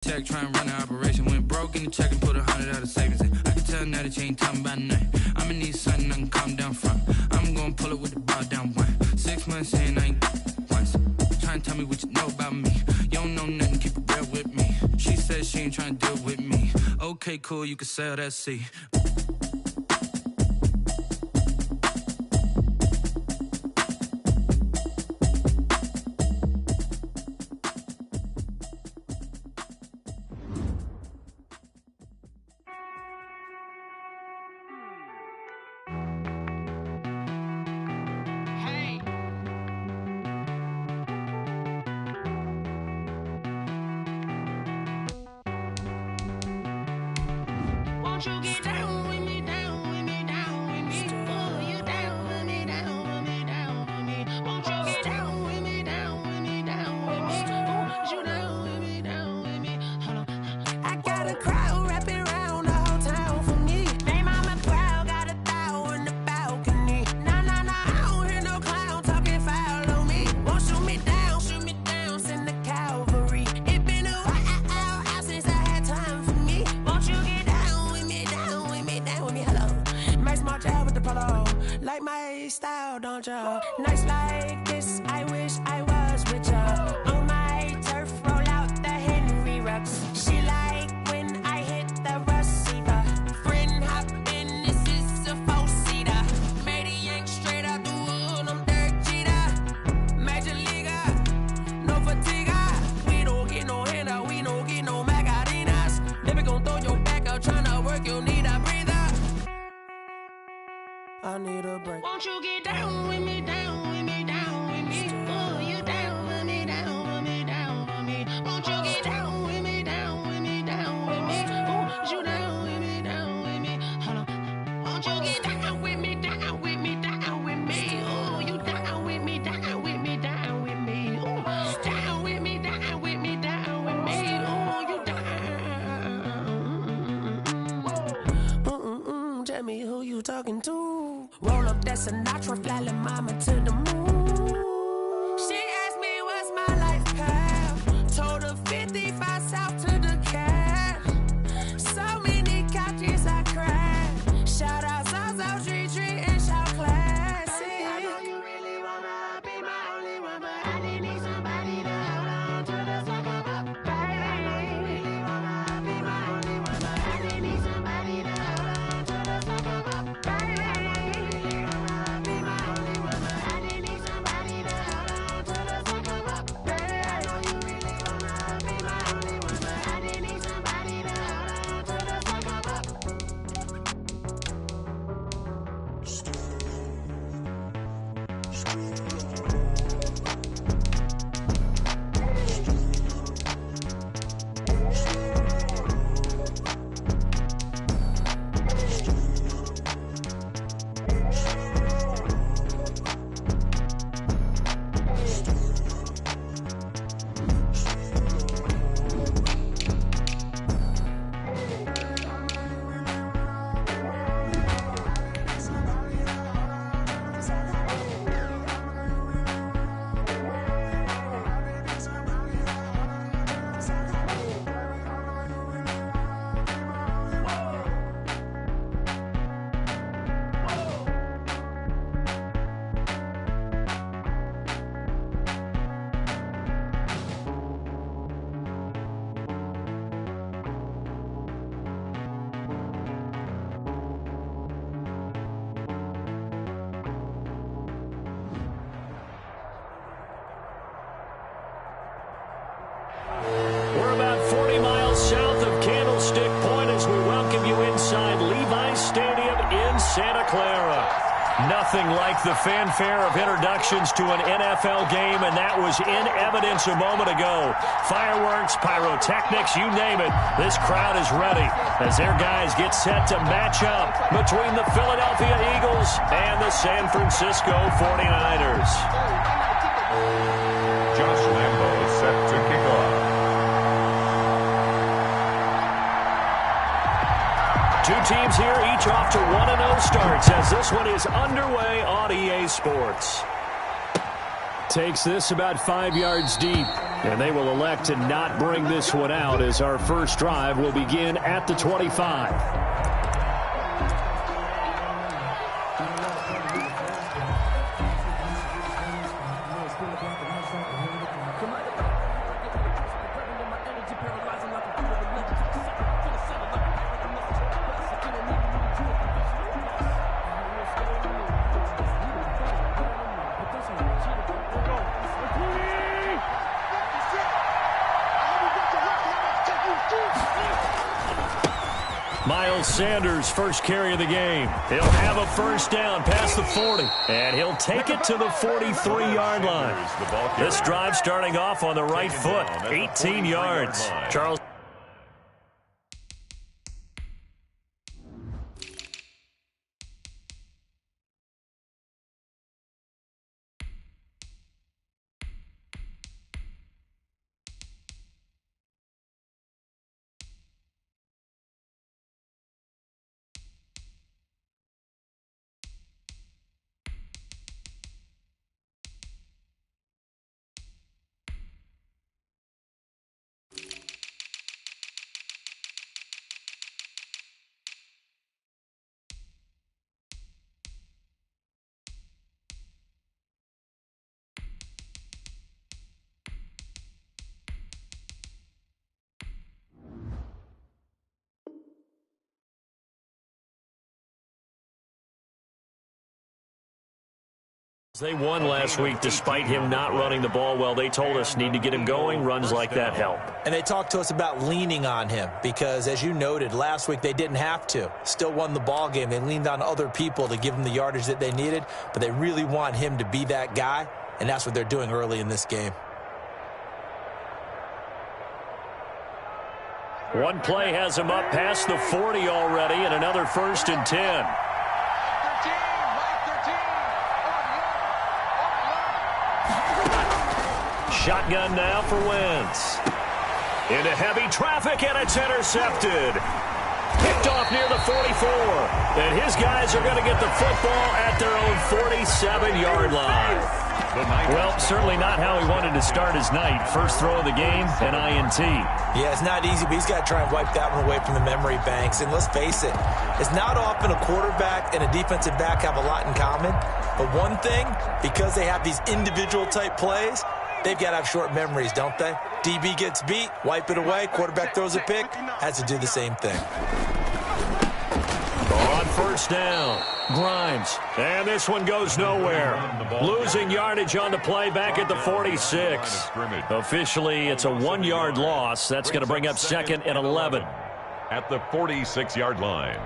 Check, try and run the operation. Went broke in the check and put 100 out of savings in. I can tell now that you ain't talking about nothing. I'ma need something I can calm down from. I'm gonna pull it with the bar down one. 6 months in, I ain't once. Try and tell me what you know about me. You don't know nothing, keep it real with me. She said she ain't trying to deal with me. Okay, cool, you can sell that seat. Won't you get down with me, down with me, down with me? Oh, you down with me, down with me, down with me. Won't you get down with me, down with me, down with me? Oh, you down with me, down with me? Hold on. I got a crowd wrapping around the whole town for me. Name on my crowd, got a thou in the balcony. Nah, nah, nah, I don't hear no clown talking foul on me. Won't shoot me down, send the cavalry. It been a while since I had time for me. Won't you get down with me, down with me, down with me? Hello. Max March out with the polo. Like my style, don't ya? Nights like this, I wish I was with ya. On my turf, roll out the Henry Rux. She like when I hit the receiver. Friend hop in, this is a four-seater. Made a yank straight out the wood, I'm Derek Jeter. Major leaguer, no fatigue. We don't get no handout, we don't get no Macarinas. Never gon' throw your back out, tryna work, you need a breather. I need a break. Won't you get down with me, down with me, down with me? Oh, you down with me, down with me, down with me? Won't you get down with me, down with me, down with me? Oh, you down with me, down with me? Hold on. Won't you get down with me, down with me, down with me? Oh, you down with me, down with me, down with me? Oh, down with me, down with me, down with me? Oh, you down. Tell me who you talking to. Roll up that Sinatra, fly la mama to the moon. She asked me what's my life path. Told her 55 south to the cab. So many couches I cried. Shout out South Street and shout classic. I know you really wanna be my only one, but I didn't need somebody to hold on to the second up. Baby, I know you really wanna be my only one, but I didn't need somebody to hold on to the second up. Baby, I know you really wanna be my only one, but I didn't need somebody to hold on to the second up. Baby, I know you really wanna be my only one, but I didn't need somebody to hold on to the second up. We're about 40 miles south of Candlestick Point as we welcome you inside Levi's Stadium in Santa Clara. Nothing like the fanfare of introductions to an NFL game, and that was in evidence a moment ago. Fireworks, pyrotechnics, you name it. This crowd is ready as their guys get set to match up between the Philadelphia Eagles and the San Francisco 49ers. Josh Lambo is set to kick off. Two teams here, each off to 1-0 starts as this one is underway on EA Sports. Takes this about 5 yards deep. And they will elect to not bring this one out as our first drive will begin at the 25. Miles Sanders, first carry of the game. He'll have a first down past the 40, and he'll take it to the 43-yard line. This drive starting off on the right foot, 18 yards. Charles. They won last week despite him not running the ball well. They told us need to get him going. Runs like that help. And they talked to us about leaning on him because, as you noted, last week they didn't have to. Still won the ball game. They leaned on other people to give them the yardage that they needed, but they really want him to be that guy, and that's what they're doing early in this game. One play has him up past the 40 already, and another 1st and 10. Shotgun now for Wentz. Into heavy traffic, and it's intercepted. Picked off near the 44. And his guys are going to get the football at their own 47-yard line. Well, certainly not how he wanted to start his night. First throw of the game, an INT. Yeah, it's not easy, but he's got to try and wipe that one away from the memory banks. And let's face it, it's not often a quarterback and a defensive back have a lot in common. But one thing, because they have these individual type plays, they've got to have short memories, don't they? DB gets beat, wipe it away, quarterback throws a pick, has to do the same thing. On first down, Grimes. And this one goes nowhere. Losing yardage on the play back at the 46. Officially, it's a 1-yard loss. That's going to bring up 2nd and 11. At the 46-yard line.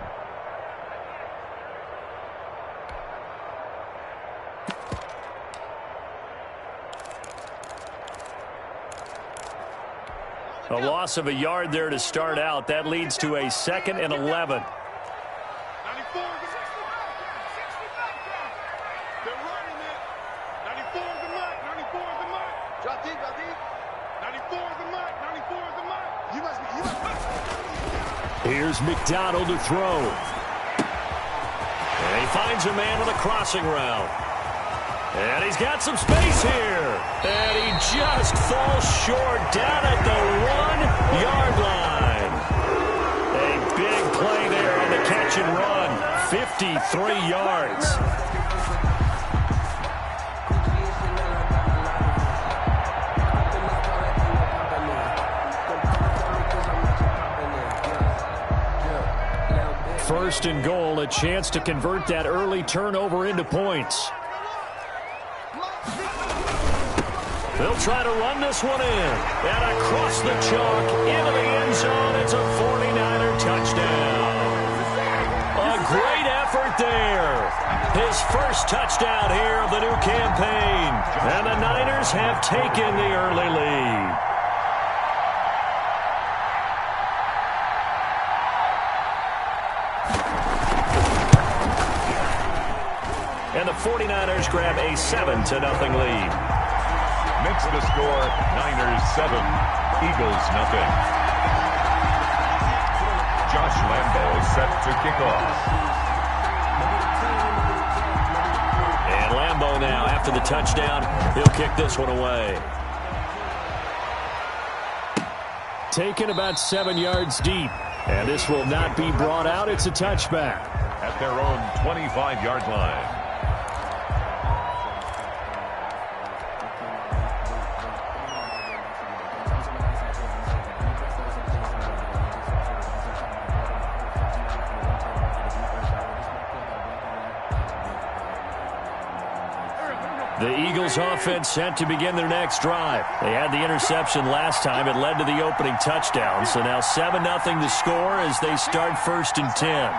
A loss of a yard there to start out. That leads to a 2nd and 11. Here's McDonald to throw. And he finds a man on the crossing route. And he's got some space here. And he just falls short down at the 1-yard line. A big play there on the catch and run. 53 yards. First and goal, a chance to convert that early turnover into points. They'll try to run this one in. And across the chalk into the end zone. It's a 49er touchdown. A great effort there. His first touchdown here of the new campaign. And the Niners have taken the early lead. And the 49ers grab a 7-0 lead. Makes the score Niners 7, Eagles nothing. Josh Lambo set to kick off. And Lambo now, after the touchdown, he'll kick this one away. Taken about 7 yards deep. And this will not be brought out. It's a touchback. At their own 25-yard line. The Eagles offense set to begin their next drive. They had the interception last time. It led to the opening touchdown. So now 7-0 to score as they start 1st and 10.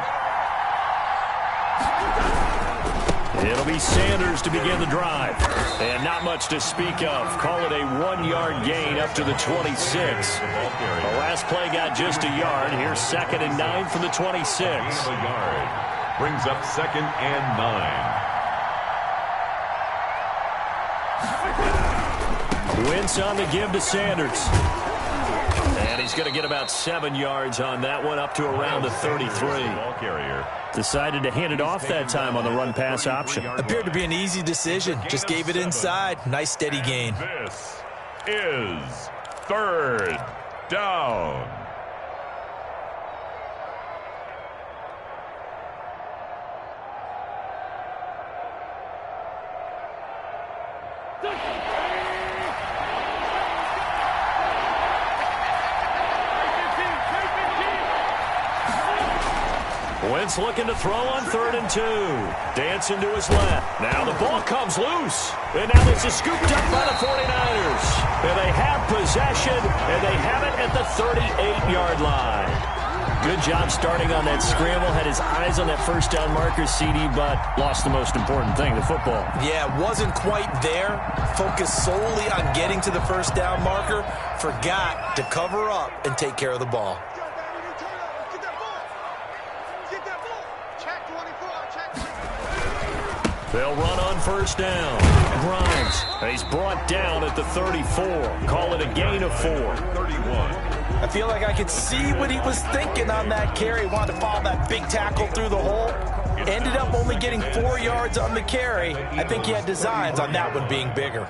It'll be Sanders to begin the drive. And not much to speak of. Call it a 1-yard gain up to the 26. The last play got just a yard. Here's 2nd and 9 from the 26. Brings up 2nd and 9. Wentz on the give to Sanders. And he's going to get about 7 yards on that one, up to around the 33. Decided to hand it off that time on the run-pass option. Appeared to be an easy decision. Just gave it inside. Nice, steady gain. This is 3rd down. Wentz looking to throw on 3rd and 2. Dancing to his left. Now the ball comes loose. And now this is scooped up by the 49ers. And they have possession, and they have it at the 38-yard line. Good job starting on that scramble. Had his eyes on that first down marker, CD, but lost the most important thing, the football. Yeah, wasn't quite there. Focused solely on getting to the first down marker. Forgot to cover up and take care of the ball. They'll run on 1st down. Grimes, he's brought down at the 34. Call it a gain of 4. 31. I feel like I could see what he was thinking on that carry. Wanted to follow that big tackle through the hole. Ended up only getting 4 yards on the carry. I think he had designs on that one being bigger.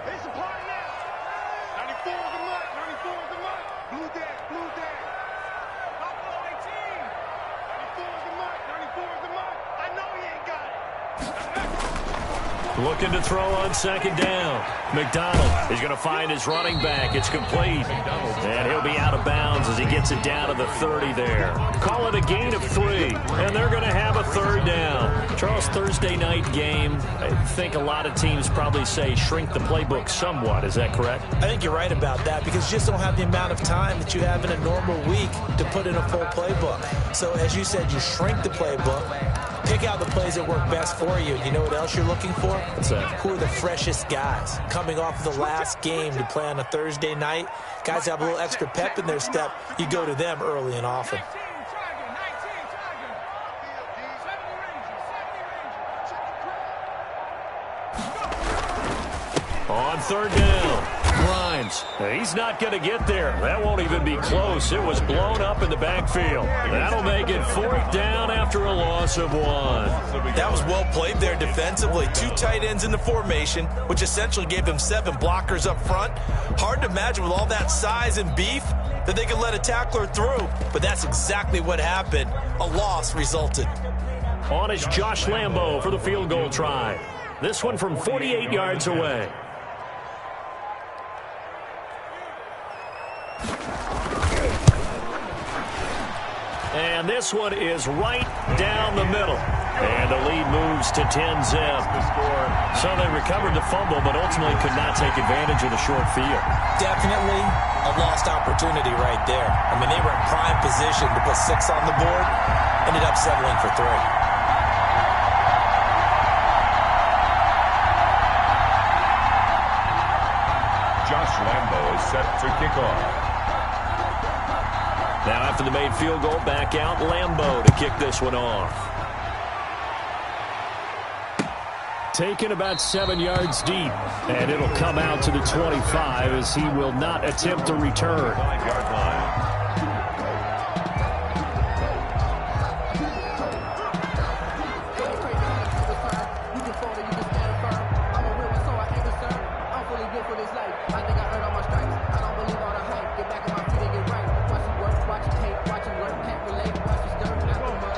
Looking to throw on 2nd down. McDonald is going to find his running back. It's complete. And he'll be out of bounds as he gets it down to the 30 there. Call it a gain of 3. And they're going to have a 3rd down. Charles, Thursday night game. I think a lot of teams probably say shrink the playbook somewhat. Is that correct? I think you're right about that because you just don't have the amount of time that you have in a normal week to put in a full playbook. So as you said, you shrink the playbook. Pick out the plays that work best for you. You know what else you're looking for? What's that? Who are the freshest guys? Coming off the last game to play on a Thursday night, guys have a little extra pep in their step. You go to them early and often. On 3rd down. Grimes. He's not going to get there. That won't even be close. It was blown up in the backfield. That'll make it 4th down after a loss of 1. That was well played there defensively. 2 tight ends in the formation, which essentially gave them 7 blockers up front. Hard to imagine with all that size and beef that they could let a tackler through. But that's exactly what happened. A loss resulted. On is Josh Lambo for the field goal try. This one from 48 yards away. And this one is right down the middle. And the lead moves to 10-zip. So they recovered the fumble, but ultimately could not take advantage of the short field. Definitely a lost opportunity right there. I mean, they were in prime position to put 6 on the board. Ended up settling for 3. Josh Lambo is set to kick off. Now after the made field goal, back out Lambo to kick this one off. Taken about 7 yards deep, and it'll come out to the 25 as he will not attempt to return. 5-yard line.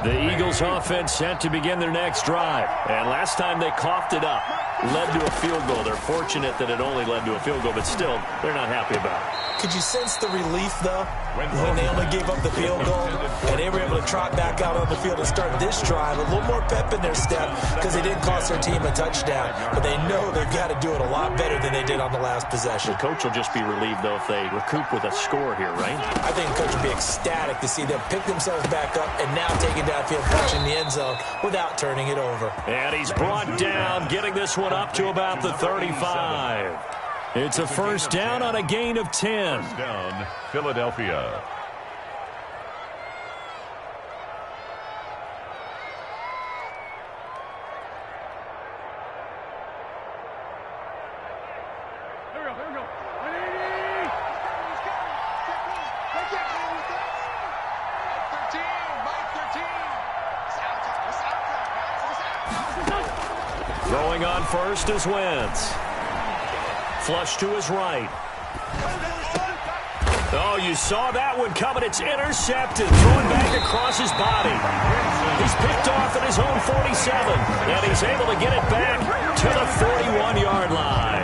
The Eagles offense set to begin their next drive. And last time they coughed it up, led to a field goal. They're fortunate that it only led to a field goal, but still, they're not happy about it. Could you sense the relief, though, when they only gave up the field goal and they were able to trot back out on the field and start this drive? A little more pep in their step because they didn't cost their team a touchdown. But they know they've got to do it a lot better than they did on the last possession. The coach will just be relieved, though, if they recoup with a score here, right? I think the coach will be ecstatic to see them pick themselves back up and now take it downfield, punching the end zone without turning it over. And he's brought down, getting this one up to about the 35. It's a first down on a gain of 10. First down, Philadelphia. Throwing on first is Wentz. Flush to his right. Oh, you saw that one coming. It's intercepted. Throwing back across his body. He's picked off at his own 47. And he's able to get it back to the 41-yard line.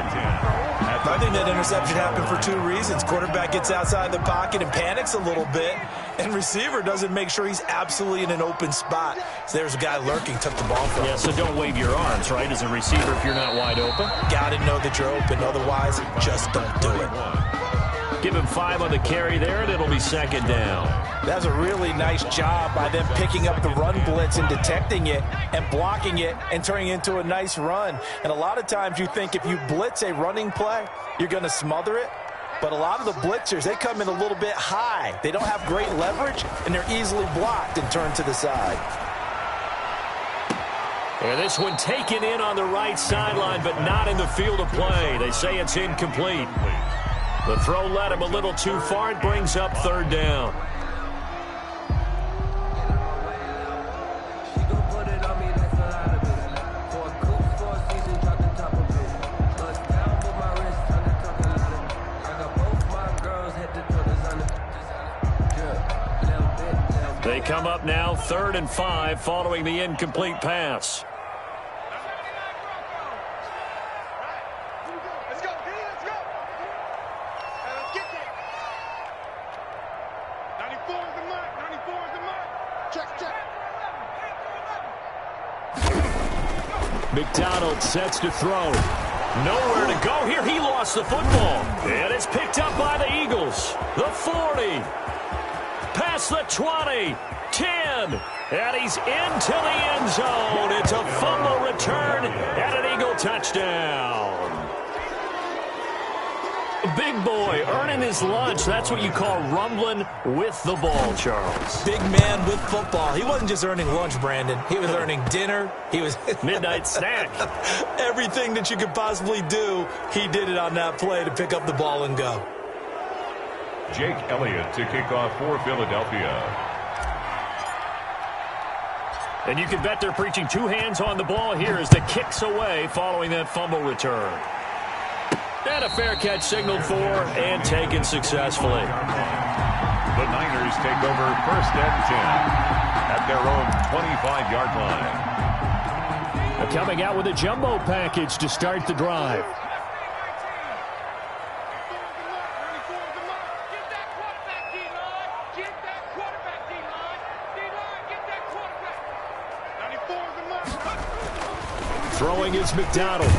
I think that interception happened for two reasons. Quarterback gets outside the pocket and panics a little bit, and receiver doesn't make sure he's absolutely in an open spot. So there's a guy lurking, took the ball from him. Yeah, so don't wave your arms, right, as a receiver if you're not wide open. Got to know that you're open. Otherwise, just don't do it. Give him 5 on the carry there, and it'll be second down. That's a really nice job by them picking up the run blitz and detecting it and blocking it and turning it into a nice run. And a lot of times you think if you blitz a running play, you're going to smother it. But a lot of the blitzers, they come in a little bit high. They don't have great leverage, and they're easily blocked and turned to the side. And this one taken in on the right sideline, but not in the field of play. They say it's incomplete. The throw led him a little too far. It brings up third down. They come up now 3rd and 5 following the incomplete pass. McDonald sets to throw. Nowhere to go here. He lost the football. And it's picked up by the Eagles. The 40. Past the 20. 10. And he's into the end zone. It's a fumble return and an Eagle touchdown. Big boy earning his lunch. That's what you call rumbling with the ball, Charles. Big man with football. He wasn't just earning lunch, Brandon. He was earning dinner. He was midnight snack. Everything that you could possibly do, he did it on that play to pick up the ball and go. Jake Elliott to kick off for Philadelphia. And you can bet they're preaching 2 hands on the ball here as the kick's away following that fumble return. And a fair catch signaled for and taken successfully. The Niners take over 1st and 10 at their own 25-yard line. They're coming out with a jumbo package to start the drive. Throwing is McDonald.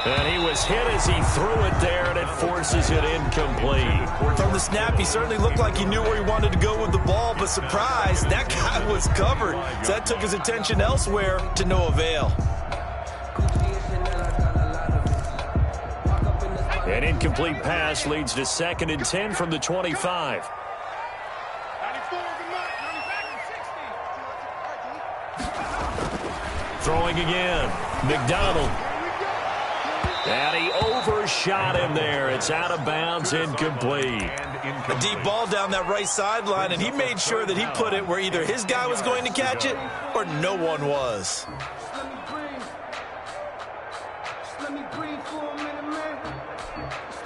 And he was hit as he threw it there, and it forces it incomplete. From the snap, he certainly looked like he knew where he wanted to go with the ball, but surprise, that guy was covered. So that took his attention elsewhere to no avail. An incomplete pass leads to 2nd and 10 from the 25. Throwing again. McDonald. And he overshot him there. It's out of bounds, incomplete. A deep ball down that right sideline, and he made sure that he put it where either his guy was going to catch it or no one was. Let me breathe for a minute, man.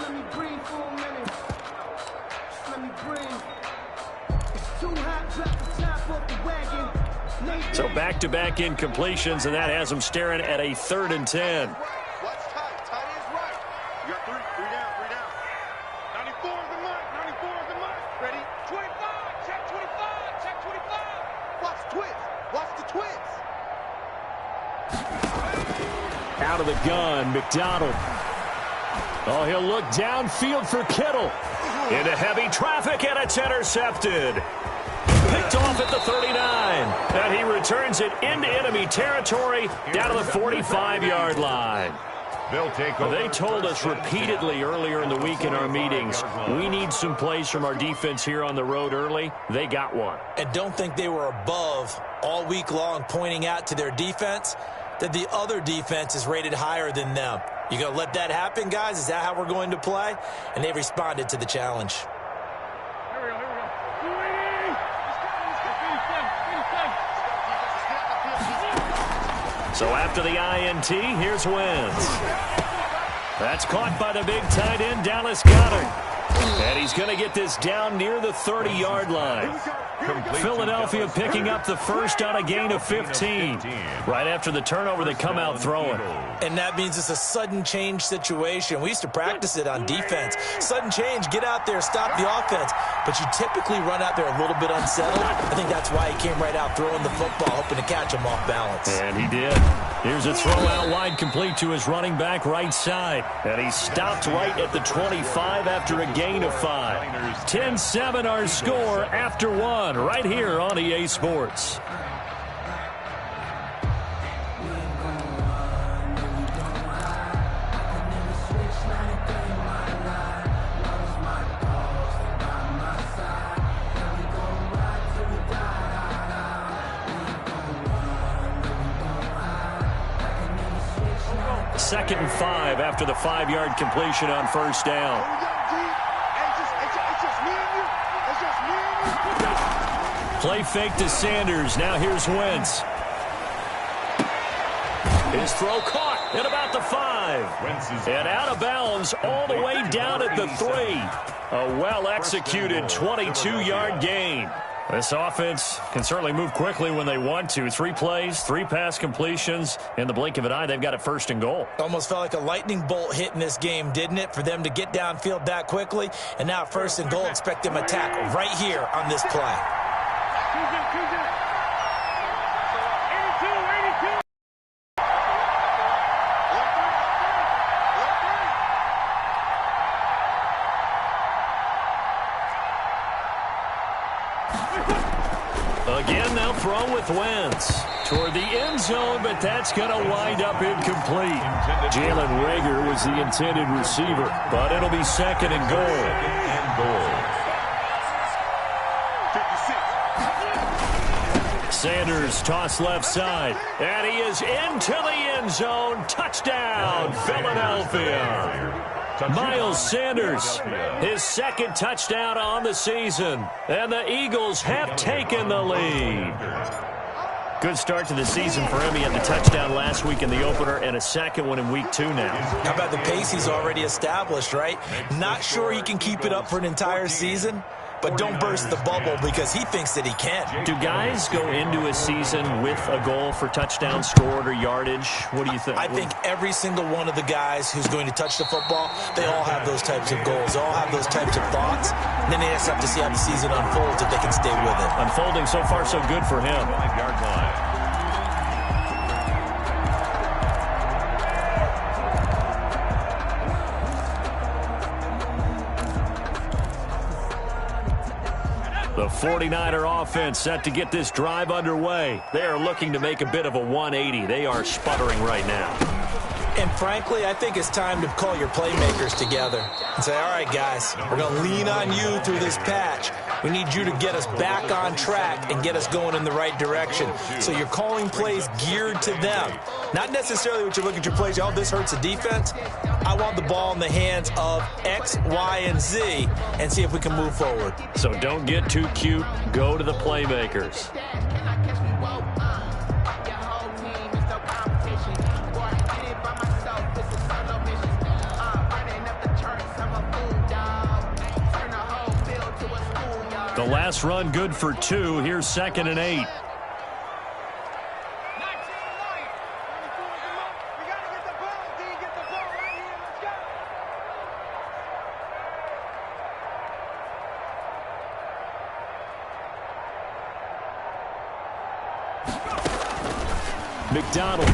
Let me breathe for a minute. Let me breathe. It's too hot, drop the top off the wagon. So back-to-back incompletions, and that has them staring at a 3rd and 10. Watch tight. Tight is right. You got three down. 94 is the mark. 94 is the mark. Ready? 25. Check 25. Check 25. Watch twist. Watch the twist. Out of the gun, McDonald. Oh, he'll look downfield for Kittle. Into heavy traffic, and it's intercepted. Picked off at the 39. And he returns it into enemy territory down to the 45-yard line. They'll take over. They told us repeatedly earlier in the week in our meetings, we need some plays from our defense here on the road early. They got one. And don't think they were above all week long pointing out to their defense that the other defense is rated higher than them. You going to let that happen, guys? Is that how we're going to play? And they responded to the challenge. So after the INT, here's Wentz. That's caught by the big tight end, Dallas Goedert. And he's going to get this down near the 30-yard line. Philadelphia picking up the first on a gain of 15. Right after the turnover, they come out throwing. And that means it's a sudden change situation. We used to practice it on defense. Sudden change, get out there, stop the offense. But you typically run out there a little bit unsettled. I think that's why he came right out throwing the football, hoping to catch him off balance. And he did. Here's a throw out wide complete to his running back right side. And he stopped right at the 25 after a gain of 5. 10-7 our score after 1 right here on EA Sports. Second and 5 after the 5-yard completion on first down. Play fake to Sanders. Now here's Wentz. His throw caught at about the 5. And out of bounds all the way down at the 3. A well-executed 22-yard gain. This offense can certainly move quickly when they want to. 3 plays, 3 pass completions. In the blink of an eye, they've got it 1st and goal. Almost felt like a lightning bolt hit in this game, didn't it? For them to get downfield that quickly. And now 1st and goal, expect them to attack right here on this play. Again, they'll throw with Wentz toward the end zone, but that's going to wind up incomplete. Jalen Reagor was the intended receiver, but it'll be 2nd and goal. Sanders toss left side, and he is into the end zone. Touchdown, Philadelphia. Miles Sanders, his 2nd touchdown on the season, and the Eagles have taken the lead. Good start to the season for him. He had the touchdown last week in the opener and a 2nd one in week 2 now. How about the pace he's already established, right? Not sure he can keep it up for an entire season, but don't burst the bubble because he thinks that he can. Do guys go into a season with a goal for touchdowns scored or yardage? What do you think? I think every single one of the guys who's going to touch the football, they all have those types of goals. They all have those types of thoughts. And then they just have to see how the season unfolds if they can stay with it. Unfolding so far so good for him. 5-yard line. The 49er offense set to get this drive underway. They are looking to make a bit of a 180. They are sputtering right now. And frankly, I think it's time to call your playmakers together and say, all right, guys, we're going to lean on you through this patch. We need you to get us back on track and get us going in the right direction. So you're calling plays geared to them. Not necessarily what you look at your plays, oh, this hurts the defense. I want the ball in the hands of X, Y, and Z and see if we can move forward. So don't get too cute. Go to the playmakers. The last run good for 2. Here's 2nd and 8. McDonald.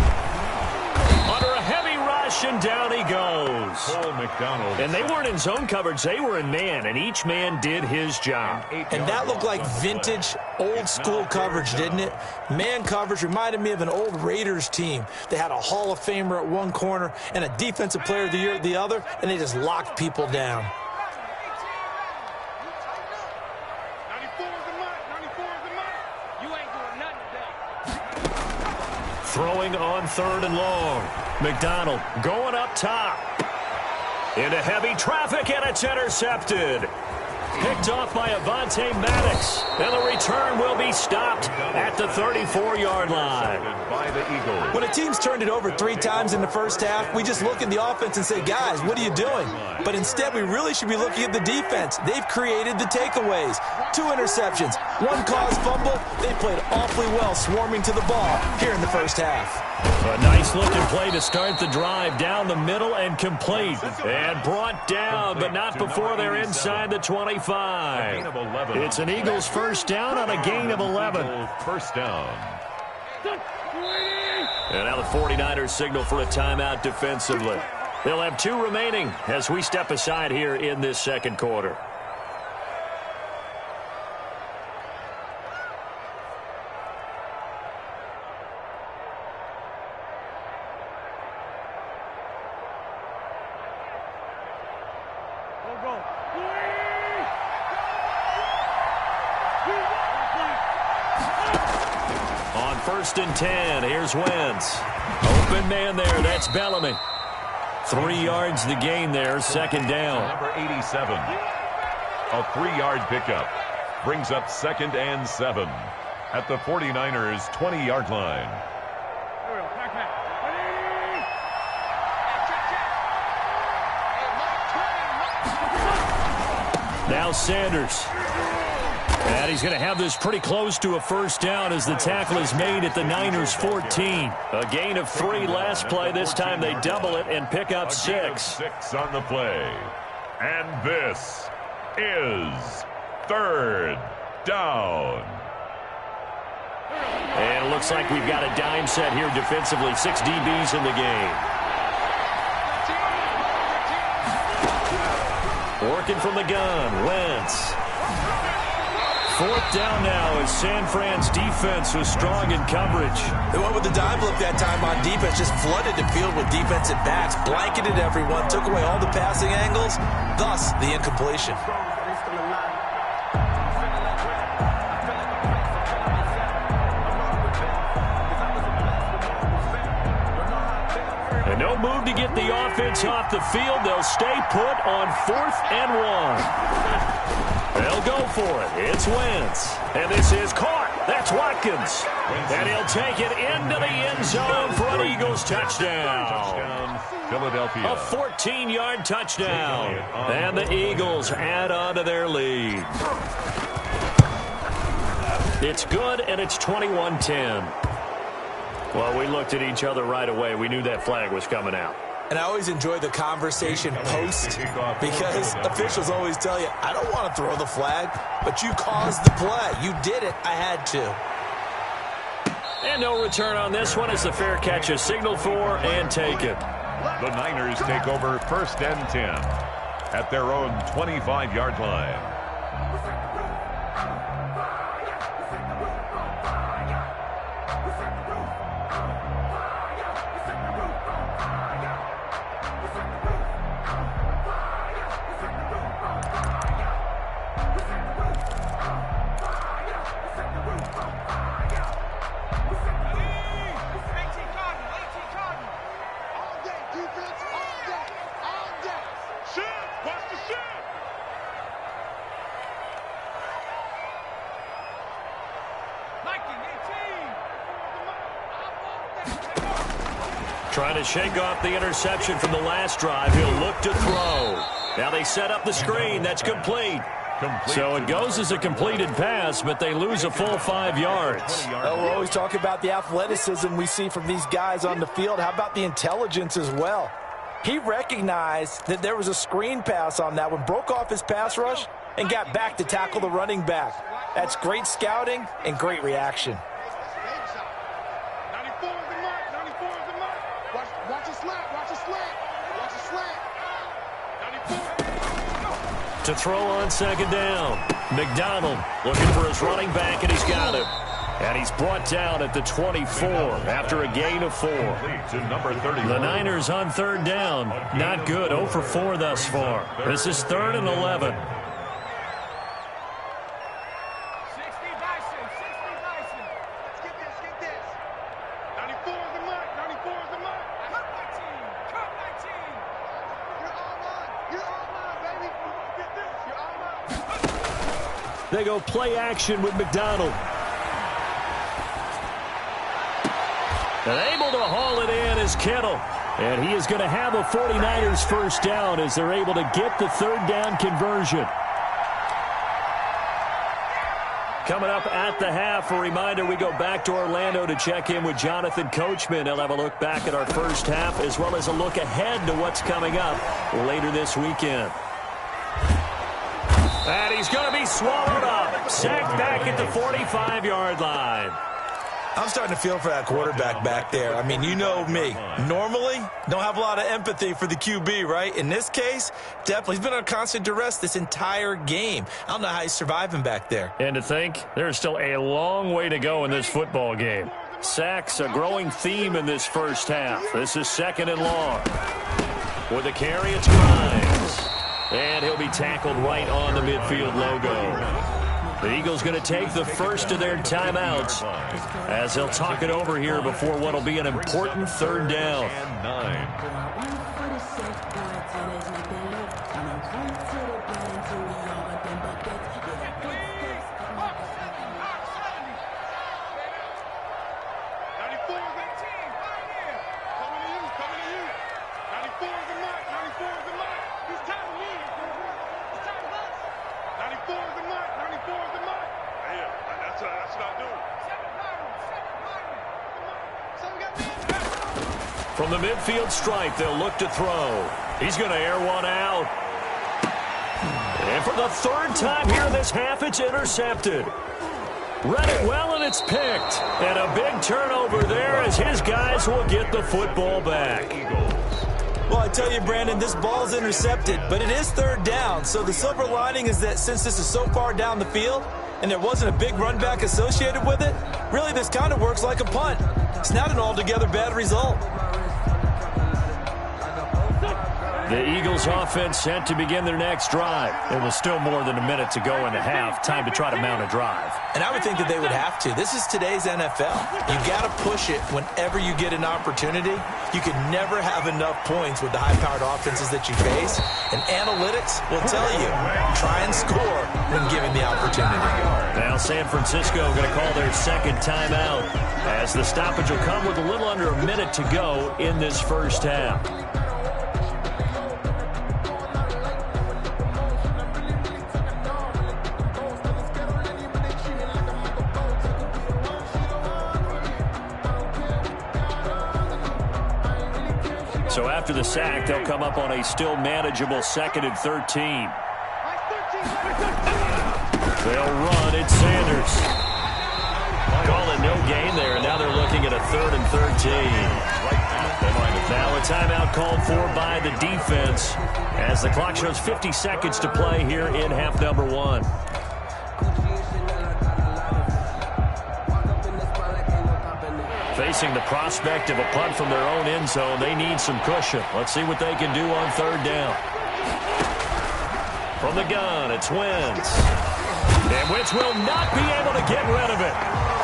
Under a heavy rush, and down he goes. Cole McDonald. And they weren't in zone coverage. They were in man, and each man did his job. And that looked like vintage, old-school coverage, didn't it? Man coverage reminded me of an old Raiders team. They had a Hall of Famer at one corner and a Defensive Player of the Year at the other, and they just locked people down. 94 is the mark. 94 is the mark. You ain't doing nothing today. Throwing on 3rd and long. McDonald going up top. Into heavy traffic, and it's intercepted. Picked off by Avonte Maddox. And the return will be stopped at the 34-yard line. By the Eagles. When a team's turned it over 3 times in the first half, we just look at the offense and say, guys, what are you doing? But instead, we really should be looking at the defense. They've created the takeaways. 2 interceptions, 1 caused fumble. They played awfully well swarming to the ball here in the first half. A nice-looking play to start the drive down the middle and complete. And brought down, but not before they're inside the 25. It's an Eagles first down on a gain of 11. First down. And now the 49ers signal for a timeout defensively. They'll have 2 remaining as we step aside here in this second quarter. On 1st and 10, here's Wentz. Open man there, that's Bellamy. 3 yards the gain there, second down. Number 87. A 3-yard pickup. Brings up 2nd and 7 at the 49ers' 20-yard line. Now Sanders. And he's going to have this pretty close to a first down as the tackle is made at the Niners' 14. A gain of 3 last play. This time they double it and pick up 6. 6 on the play. And this is 3rd down. And it looks like we've got a dime set here defensively. 6 DBs in the game. Working from the gun, Wentz. 4th down now as San Fran's defense was strong in coverage. They went with the dime look that time on defense, just flooded the field with defensive backs, blanketed everyone, took away all the passing angles, thus the incompletion. And no move to get the offense off the field. They'll stay put on 4th and 1. They'll go for it. It's Wentz. And this is caught. That's Watkins. And he'll take it into the end zone for an Eagles touchdown. Philadelphia. A 14-yard touchdown. And the Eagles add on to their lead. It's good, and it's 21-10. Well, we looked at each other right away. We knew that flag was coming out. And I always enjoy the conversation post because officials always tell you, I don't want to throw the flag, but you caused the play. You did it. I had to. And no return on this one as the fair catch is signaled for and taken. The Niners take over 1st and 10 at their own 25-yard line. Trying to shake off the interception from the last drive. He'll look to throw. Now they set up the screen. That's complete. So it goes as a completed pass, but they lose a full 5 yards. Well, we're always talking about the athleticism we see from these guys on the field. How about the intelligence as well? He recognized that there was a screen pass on that one, broke off his pass rush, and got back to tackle the running back. That's great scouting and great reaction. To throw on second down. McDonald looking for his running back, and he's got it. And he's brought down at the 24 after a gain of 4. The Niners on third down. Not good. 0 for 4 thus far. This is 3rd and 11. 60 Dyson. Let's get this. 94 is the mark. 94 is the mark. Cut my team. You're all mine, baby. Get this. You're all mine. They go play action with McDonald. And able to haul it in is Kittle. And he is going to have a 49ers first down as they're able to get the third down conversion. Coming up at the half, a reminder, we go back to Orlando to check in with Jonathan Coachman. He'll have a look back at our first half as well as a look ahead to what's coming up later this weekend. And he's going to be swallowed up. Sacked back at the 45-yard line. I'm starting to feel for that quarterback back there. I mean, you know me. Normally, don't have a lot of empathy for the QB, right? In this case, definitely. He's been on constant duress this entire game. I don't know how he's surviving back there. And to think, there's still a long way to go in this football game. Sacks, a growing theme in this first half. This is 2nd and long. With a carry, it's Grimes. And he'll be tackled right on the midfield logo. The Eagles going to take the first of their timeouts as they'll talk it over here before what will be an important third down. And 9. From the midfield stripe, they'll look to throw. He's going to air one out. And for the third time here in this half, it's intercepted. Read it well, and it's picked. And a big turnover there as his guys will get the football back. Well, I tell you, Brandon, this ball's intercepted, but it is third down. So the silver lining is that since this is so far down the field and there wasn't a big run back associated with it, really this kind of works like a punt. It's not an altogether bad result. The Eagles offense set to begin their next drive. It was still more than a minute to go in the half. Time to try to mount a drive. And I would think that they would have to. This is today's NFL. You got to push it whenever you get an opportunity. You can never have enough points with the high-powered offenses that you face. And analytics will tell you, try and score when given the opportunity. Now San Francisco going to call their second timeout as the stoppage will come with a little under a minute to go in this first half. So after the sack, they'll come up on a still manageable 2nd and 13. They'll run. It's Sanders. Call it no gain there, and now they're looking at a 3rd and 13. Now a timeout called for by the defense as the clock shows 50 seconds to play here in half number 1. Facing the prospect of a punt from their own end zone, they need some cushion. Let's see what they can do on third down. From the gun, it's Wentz. And Wentz will not be able to get rid of it.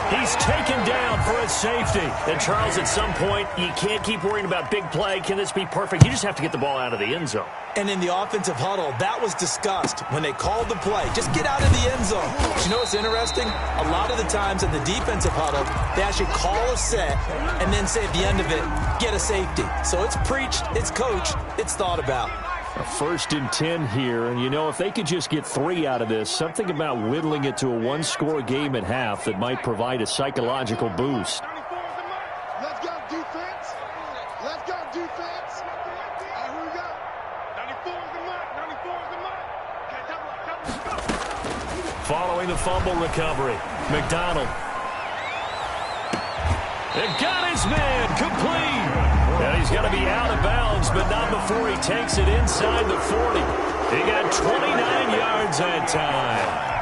He's taken down for a safety. And, Charles, at some point, you can't keep worrying about big play. Can this be perfect? You just have to get the ball out of the end zone. And in the offensive huddle, that was discussed when they called the play. Just get out of the end zone. But you know what's interesting? A lot of the times in the defensive huddle, they actually call a set and then say at the end of it, get a safety. So it's preached, it's coached, it's thought about. A 1st and 10 here, and you know, if they could just get 3 out of this, something about whittling it to a one-score game at half that might provide a psychological boost. Let's go, defense. Let's go, defense. All right, here we go. 94 is the mark. 94 is the mark. Okay, double up. Following the fumble recovery, McDonald. It got his man complete. And he's going to be out of bounds, but not before he takes it inside the 40. He got 29 yards that time.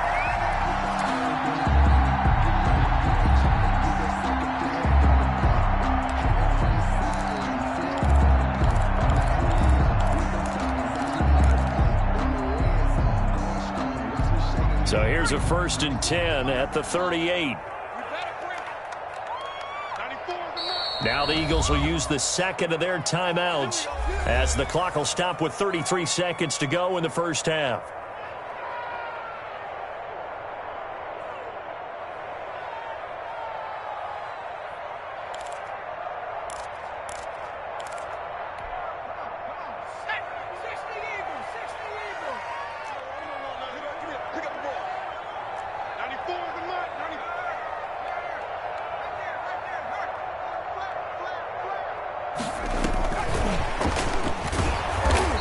So here's a 1st and 10 at the 38. Now the Eagles will use the second of their timeouts as the clock will stop with 33 seconds to go in the first half.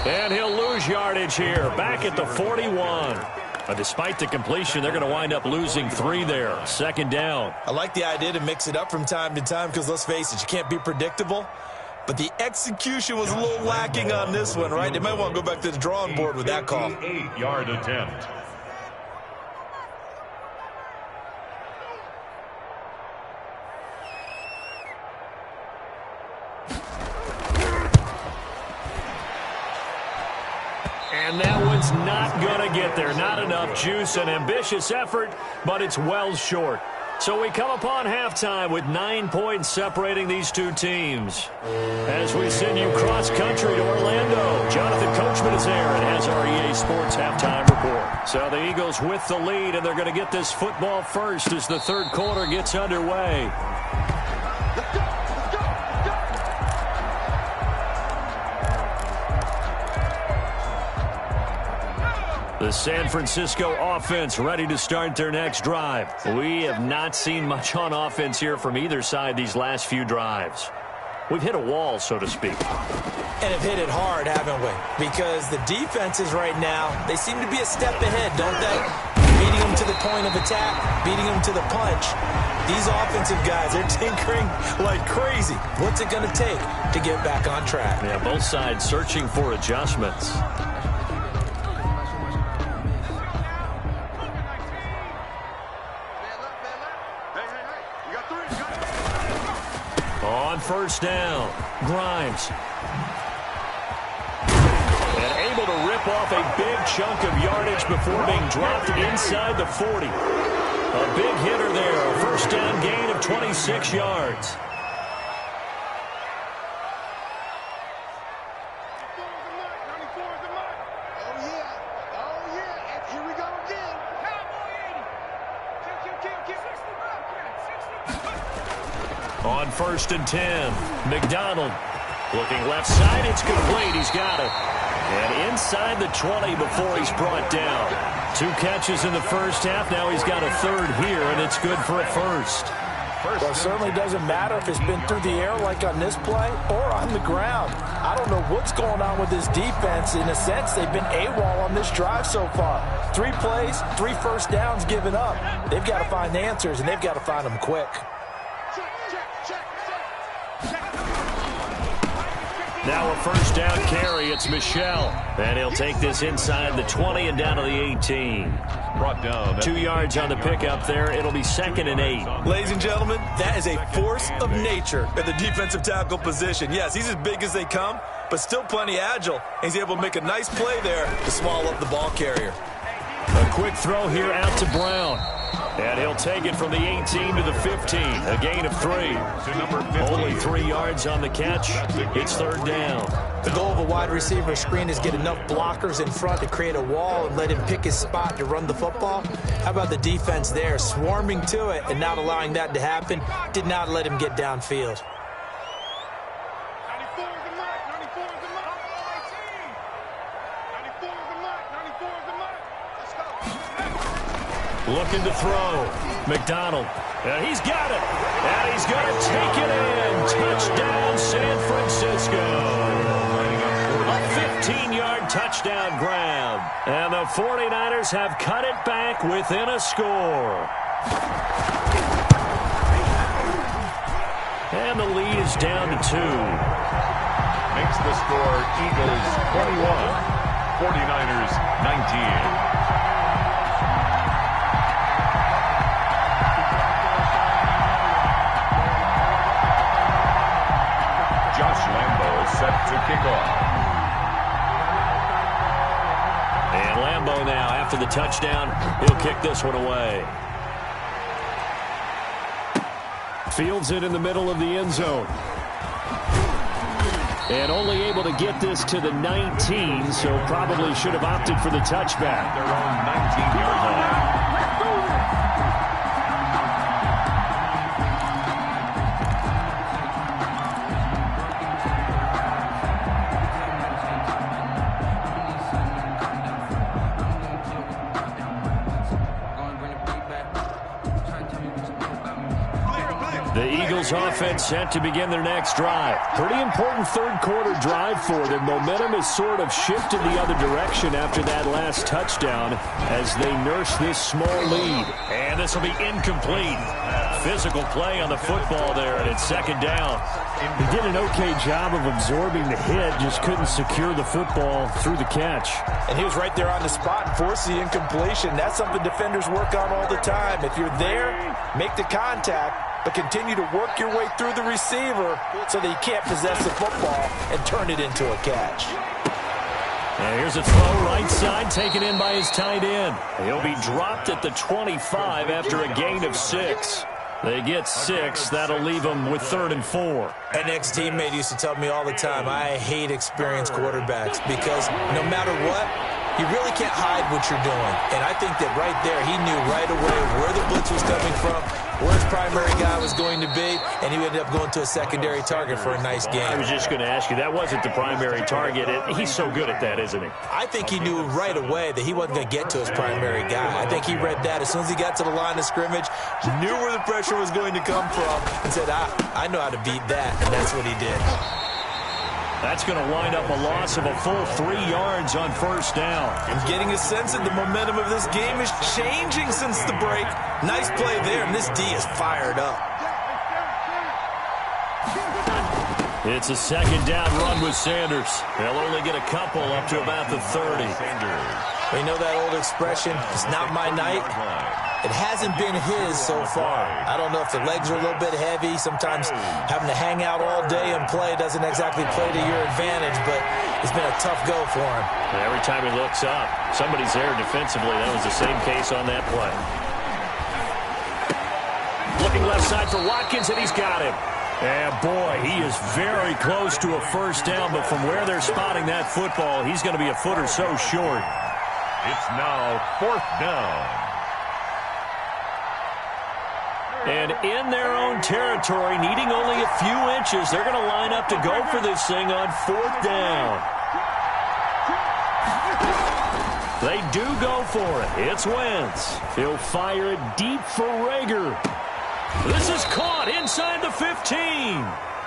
And he'll lose yardage here, back at the 41. But despite the completion, they're going to wind up losing 3 there. 2nd down. I like the idea to mix it up from time to time because, let's face it, you can't be predictable. But the execution was a little lacking on this one, right? They might want to go back to the drawing board with that call. 8-yard attempt. And that one's not going to get there. Not enough juice. An ambitious effort, but it's well short. So we come upon halftime with 9 points separating these two teams. As we send you cross-country to Orlando, Jonathan Coachman is there and has our EA Sports halftime report. So the Eagles with the lead, and they're going to get this football first as the third quarter gets underway. The San Francisco offense ready to start their next drive. We have not seen much on offense here from either side these last few drives. We've hit a wall, so to speak. And have hit it hard, haven't we? Because the defenses right now, they seem to be a step ahead, don't they? Beating them to the point of attack, beating them to the punch. These offensive guys, they're tinkering like crazy. What's it going to take to get back on track? Yeah, both sides searching for adjustments. On 1st down, Grimes. And able to rip off a big chunk of yardage before being dropped inside the 40. A big hitter there, a 1st down gain of 26 yards. On 1st and 10, McDonald looking left side. It's complete. He's got it. And inside the 20 before he's brought down. 2 catches in the first half. Now he's got a 3rd here, and it's good for a 1st. Well, it certainly doesn't matter if it's been through the air like on this play or on the ground. I don't know what's going on with this defense. In a sense, they've been AWOL on this drive so far. 3 plays, 3 1st downs given up. They've got to find the answers, and they've got to find them quick. Now a 1st down carry. It's Michel. And he'll take this inside the 20 and down to the 18. Brought down. 2 yards on the pickup there. It'll be 2nd and 8. Ladies and gentlemen, that is a force of nature at the defensive tackle position. Yes, he's as big as they come, but still plenty agile. He's able to make a nice play there to swallow up the ball carrier. A quick throw here out to Brown. And he'll take it from the 18 to the 15. A gain of 3. Only 3 yards on the catch. It's 3rd down. The goal of a wide receiver screen is get enough blockers in front to create a wall and let him pick his spot to run the football. How about the defense there, swarming to it and not allowing that to happen? Did not let him get downfield. Looking to throw. McDonald. And he's got it. And he's going to take it in. Touchdown, San Francisco. A 15-yard touchdown grab. And the 49ers have cut it back within a score. And the lead is down to 2. Makes the score Eagles 21. 49ers 19. Josh Lambo is set to kick off. And Lambo now, after the touchdown, he'll kick this one away. Fields it in the middle of the end zone. And only able to get this to the 19, so probably should have opted for the touchback. Their own 19-yard line. The Eagles offense set to begin their next drive. Pretty important third quarter drive for them. Momentum has sort of shifted the other direction after that last touchdown as they nurse this small lead. And this will be incomplete. Physical play on the football there, and it's second down. He did an okay job of absorbing the hit, just couldn't secure the football through the catch. And he was right there on the spot and forced the incompletion. That's something defenders work on all the time. If you're there, make the contact, but continue to work your way through the receiver so that he can't possess the football and turn it into a catch. And here's a throw right side, taken in by his tight end. He'll be dropped at the 25 after a gain of 6. They get 6. That'll leave them with 3rd and 4. An ex-teammate used to tell me all the time, I hate experienced quarterbacks because no matter what, you really can't hide what you're doing. And I think that right there, he knew right away where the blitz was coming from, where his primary guy was going to be, and he ended up going to a secondary target for a nice game. I was just going to ask you, that wasn't the primary target. He's so good at that, isn't he? I think he knew right away that he wasn't going to get to his primary guy. I think he read that as soon as he got to the line of scrimmage, knew where the pressure was going to come from, and said, I know how to beat that, and that's what he did. That's going to wind up a loss of a full 3 yards on first down. I'm getting a sense that the momentum of this game is changing since the break. Nice play there, and this D is fired up. It's a second down run with Sanders. They'll only get a couple up to about the 30. We know that old expression, it's not my night. It hasn't been his so far. I don't know if the legs are a little bit heavy. Sometimes having to hang out all day and play doesn't exactly play to your advantage, but it's been a tough go for him. Every time he looks up, somebody's there defensively. That was the same case on that play. Looking left side for Watkins, and he's got him. And boy, he is very close to a first down, but from where they're spotting that football, he's going to be a foot or so short. It's now 4th down. And in their own territory, needing only a few inches, they're going to line up to go for this thing on 4th down. They do go for it. It's Wentz. He'll fire it deep for Rager. This is caught inside the 15.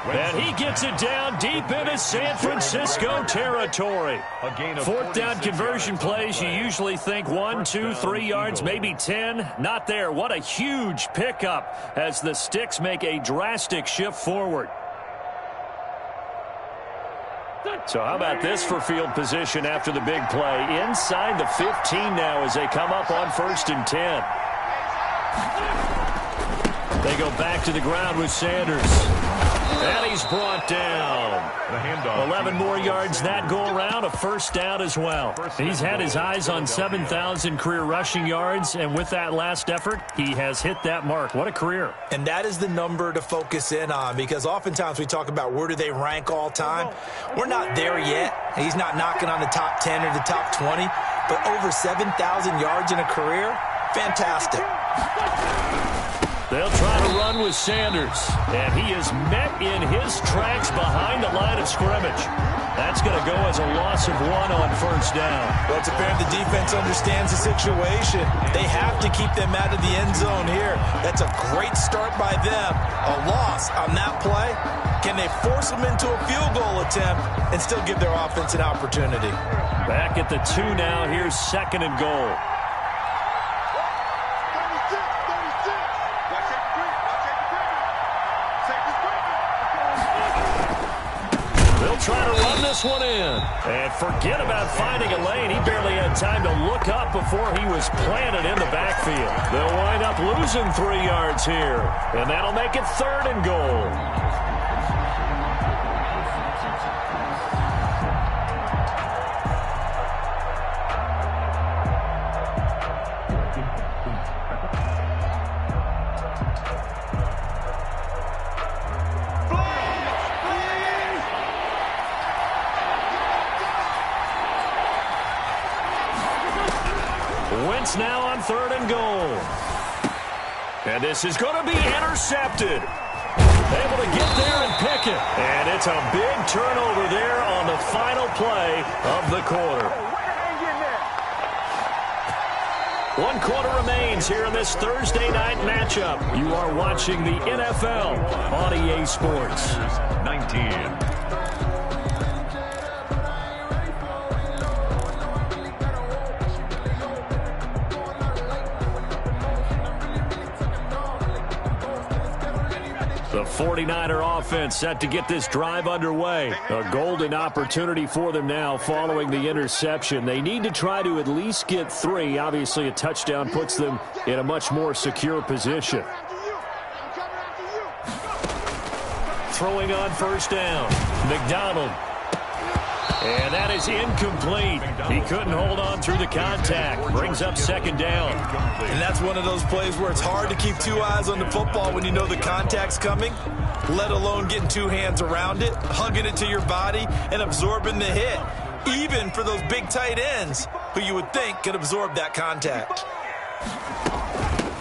And he gets it down deep into San Francisco territory. 4th down conversion plays, you usually think 1, 2, 3 yards, maybe 10. Not there. What a huge pickup as the Sticks make a drastic shift forward. So how about this for field position after the big play? Inside the 15 now as they come up on 1st and 10. They go back to the ground with Sanders. And he's brought down. 11 more yards that go around, a first down as well. He's had his eyes on 7,000 career rushing yards, and with that last effort, he has hit that mark. What a career. And that is the number to focus in on, because oftentimes we talk about where do they rank all time. We're not there yet. He's not knocking on the top 10 or the top 20, but over 7,000 yards in a career, fantastic. They'll try to run with Sanders, and he is met in his tracks behind the line of scrimmage. That's going to go as a loss of 1 on first down. Well, it's apparent the defense understands the situation. They have to keep them out of the end zone here. That's a great start by them. A loss on that play. Can they force them into a field goal attempt and still give their offense an opportunity? Back at the 2 now. Here's 2nd and goal. Try to run this this one in. And forget about finding a lane. He barely had time to look up before he was planted in the backfield. They'll wind up losing 3 yards here. And that'll make it 3rd and goal. Wentz now on 3rd and goal. And this is going to be intercepted. Able to get there and pick it. And it's a big turnover there on the final play of the quarter. 1 quarter remains here in this Thursday night matchup. You are watching the NFL on EA Sports. 19. The 49er offense set to get this drive underway. A golden opportunity for them now following the interception. They need to try to at least get 3. Obviously, a touchdown puts them in a much more secure position. Throwing on 1st down. McDonald. And that is incomplete. He couldn't hold on through the contact. Brings up 2nd down. And that's one of those plays where it's hard to keep 2 eyes on the football when you know the contact's coming, let alone getting 2 hands around it, hugging it to your body, and absorbing the hit, even for those big tight ends who you would think could absorb that contact.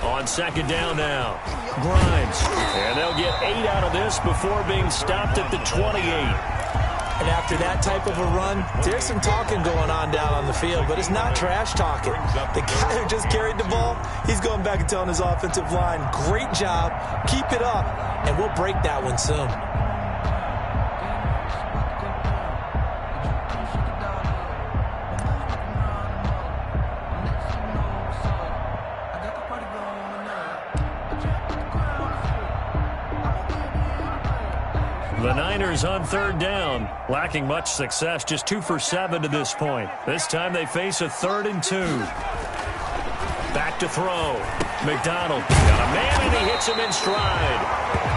On 2nd down now, Grimes. And they'll get 8 out of this before being stopped at the 28. And after that type of a run, there's some talking going on down on the field, but it's not trash talking. The guy who just carried the ball, he's going back and telling his offensive line, great job, keep it up, and we'll break that one soon. The Niners on 3rd down, lacking much success, just 2 for 7 to this point. This time they face a 3rd and 2. Back to throw. McDonald got a man, and he hits him in stride.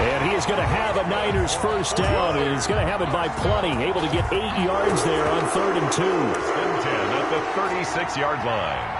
And he is going to have a Niners 1st down, and he's going to have it by plenty. Able to get 8 yards there on 3rd and 2. 10 at the 36-yard line.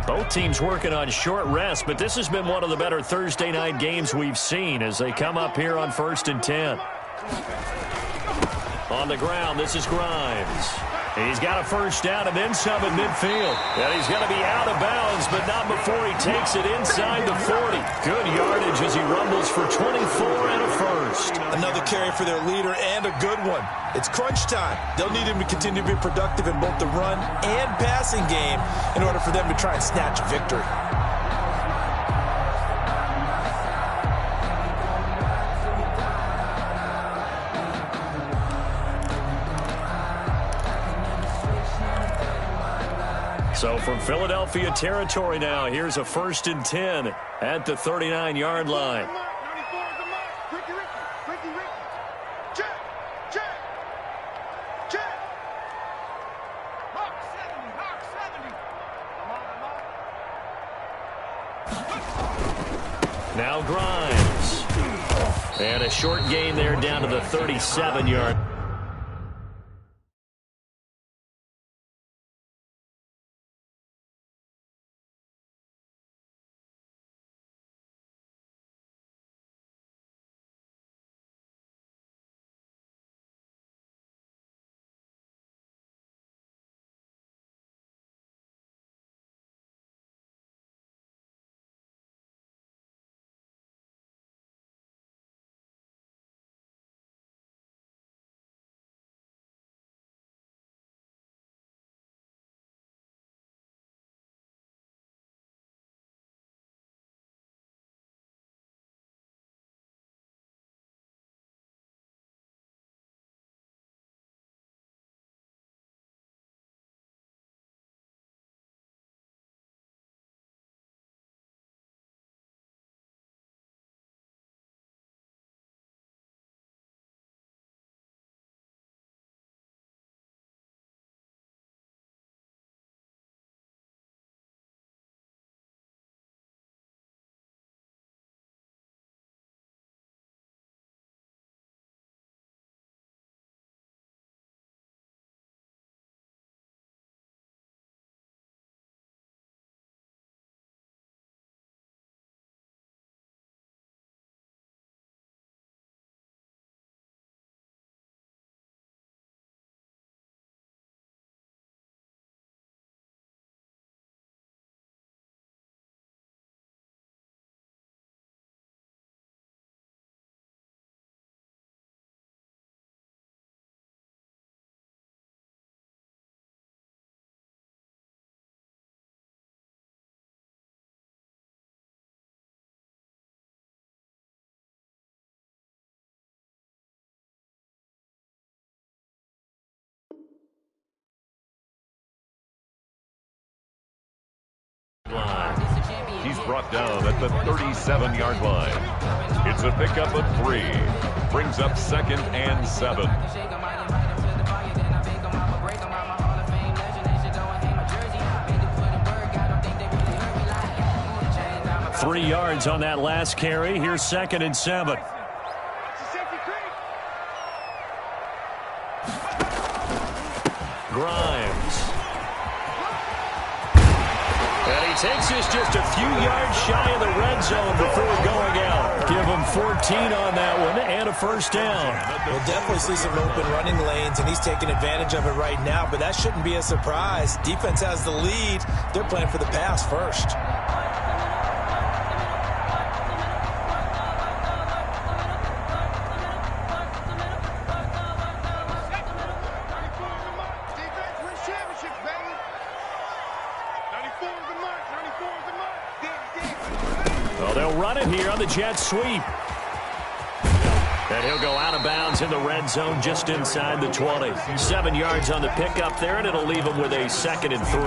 Both teams working on short rest, but this has been one of the better Thursday night games we've seen as they come up here on 1st and 10. On the ground, this is Grimes. He's got a 1st down and then some at midfield. And he's going to be out of bounds, but not before he takes it inside the 40. Good yardage as he rumbles for 24 and a 1st. Another carry for their leader and a good one. It's crunch time. They'll need him to continue to be productive in both the run and passing game in order for them to try and snatch a victory. So from Philadelphia territory now, here's a 1st and 10 at the 39-yard line. 94 is the mark. Ricky, Ricky. Check. Mark 70. Now Grimes. And a short gain there down to the 37-yard brought down at the 37-yard line. It's a pickup of 3. Brings up 2nd and 7. Three yards on that last carry. Here's 2nd and 7. Grimes. And he takes this just a few yards shy of the red zone before going out. Give him 14 on that one and a first down. We'll definitely see some open running lanes, and he's taking advantage of it right now, but that shouldn't be a surprise. Defense has the lead. They're playing for the pass first. Well, they'll run it here on the jet sweep. And he'll go out of bounds in the red zone just inside the 20. 7 yards on the pickup there, and it'll leave him with a 2nd and 3.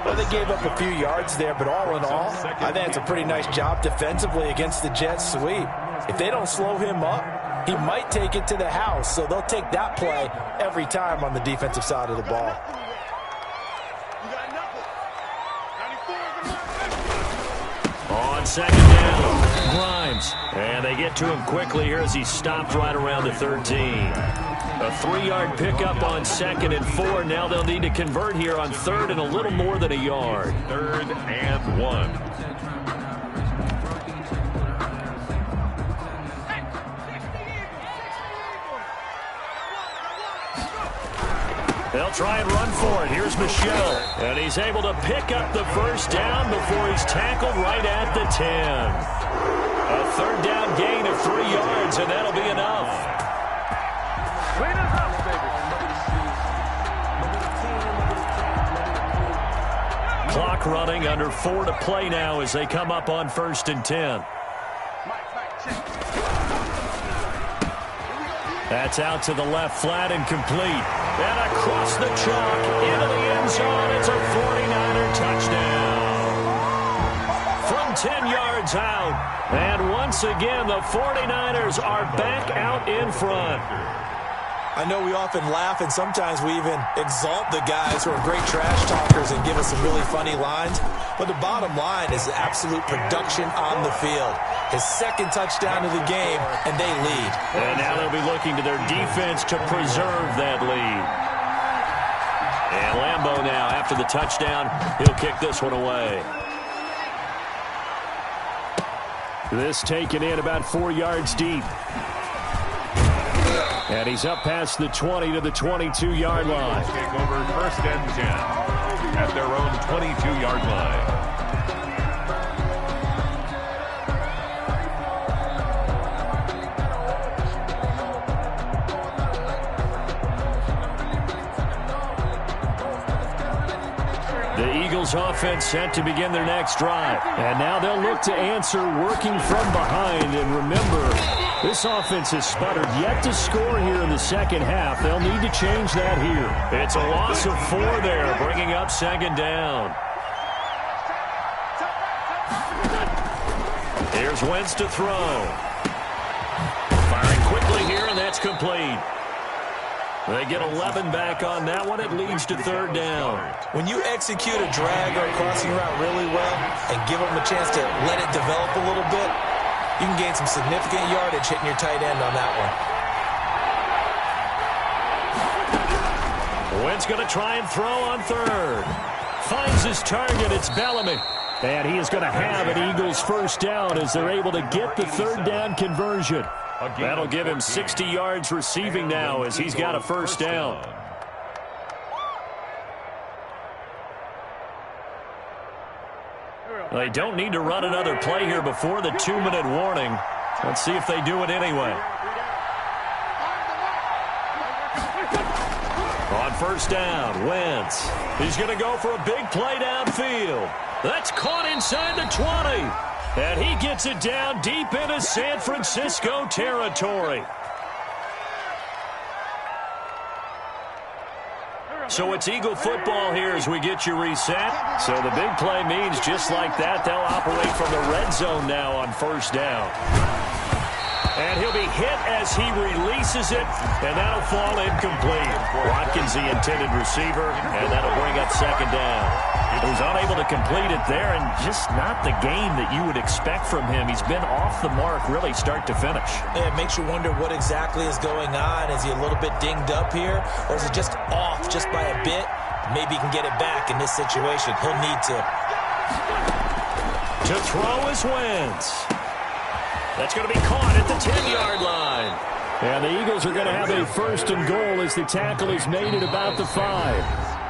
Well, they gave up a few yards there, but all in all, I think it's a pretty nice job defensively against the jet sweep. If they don't slow him up, he might take it to the house, so they'll take that play every time on the defensive side of the ball. On 2nd down, Grimes. And they get to him quickly here as he stopped right around the 13. A 3-yard pickup on 2nd and 4. Now they'll need to convert here on 3rd and a little more than a yard. 3rd and 1. They'll try and run for it. Here's Michel. And he's able to pick up the first down before he's tackled right at the 10. A 3rd down gain of 3 yards, and that'll be enough. Clean us up, baby. Clock running, under 4 to play now as they come up on 1st and 10. That's out to the left, flat and complete. And across the chalk, into the end zone. It's a 49er touchdown. From 10 yards out. And once again, the 49ers are back out in front. I know we often laugh, and sometimes we even exalt the guys who are great trash talkers and give us some really funny lines. But the bottom line is absolute production on the field. His 2nd touchdown of the game, and they lead. And now they'll be looking to their defense to preserve that lead. And Lambeau now, after the touchdown, he'll kick this one away. This taken in about 4 yards deep. And he's up past the 20 to the 22-yard line. Take over 1st and 10 at their own 22-yard line. The Eagles offense set to begin their next drive. And now they'll look to answer working from behind. And remember, this offense has sputtered yet to score here in the 2nd half. They'll need to change that here. It's a loss of 4 there, bringing up 2nd down. Here's Wentz to throw. Firing quickly here, and that's complete. They get 11 back on that one. It leads to 3rd down. When you execute a drag or a crossing route really well and give them a chance to let it develop a little bit, you can gain some significant yardage hitting your tight end on that one. Wentz going to try and throw on 3rd. Finds his target. It's Bellamy. And he is going to have an Eagles first down as they're able to get the 3rd down conversion. That'll give him 60 yards receiving now as he's got a first down. They don't need to run another play here before the 2-minute warning. Let's see if they do it anyway. On first down, Wentz. He's going to go for a big play downfield. That's caught inside the 20. And he gets it down deep into San Francisco territory. So it's Eagle football here as we get you reset. So the big play means just like that, they'll operate from the red zone now on first down. And he'll be hit as he releases it, and that'll fall incomplete. Watkins, the intended receiver, and that'll bring up second down. He was unable to complete it there, and just not the game that you would expect from him. He's been off the mark really start to finish. Yeah, it makes you wonder what exactly is going on. Is he a little bit dinged up here, or is it just off just by a bit? Maybe he can get it back in this situation. He'll need to. To throw is Wentz. That's going to be caught at the 10-yard line. And the Eagles are going to have a first and goal as the tackle is made at about the 5.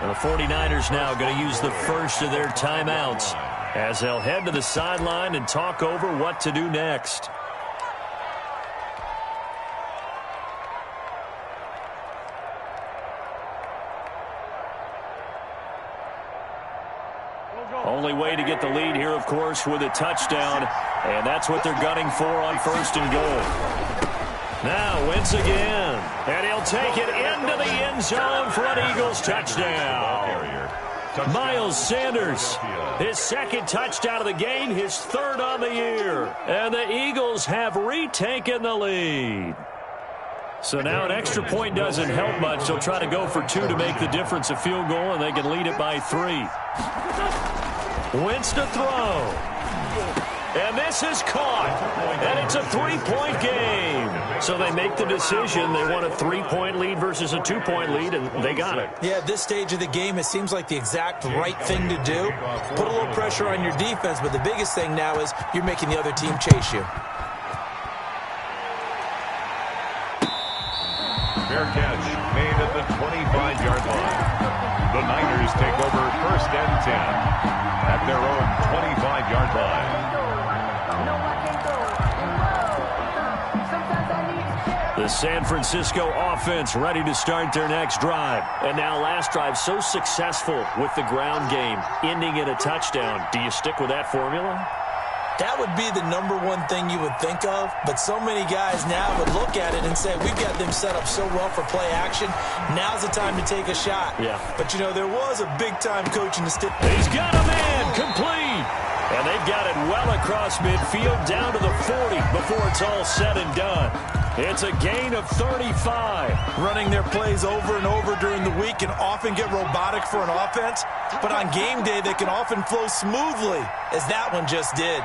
And the 49ers now going to use the first of their timeouts as they'll head to the sideline and talk over what to do next. Only way to get the lead here, of course, with a touchdown, and that's what they're gunning for on first and goal. Now, Wentz again, and he'll take it into the end zone for an Eagles touchdown. Miles Sanders, his second touchdown of the game, his third on the year, and the Eagles have retaken the lead. So now an extra point doesn't help much. They'll try to go for 2 to make the difference a field goal, and they can lead it by 3. Wentz to throw. And this is caught. And it's a 3-point game. So they make the decision. They want a 3-point lead versus a 2-point lead, and they got it. Yeah, at this stage of the game, it seems like the exact right thing to do. Put a little pressure on your defense, but the biggest thing now is you're making the other team chase you. Fair catch made at the 25-yard line. The Niners take over first and 10 at their own 25-yard line. The San Francisco offense ready to start their next drive. And now last drive so successful with the ground game, ending in a touchdown. Do you stick with that formula? That would be the number one thing you would think of, but so many guys now would look at it and say, we've got them set up so well for play action. Now's the time to take a shot. Yeah. But, you know, there was a big-time coaching to stick. He's got a man complete. And they've got it well across midfield down to the 40 before it's all said and done. It's a gain of 35. Running their plays over and over during the week can often get robotic for an offense, but on game day they can often flow smoothly, as that one just did.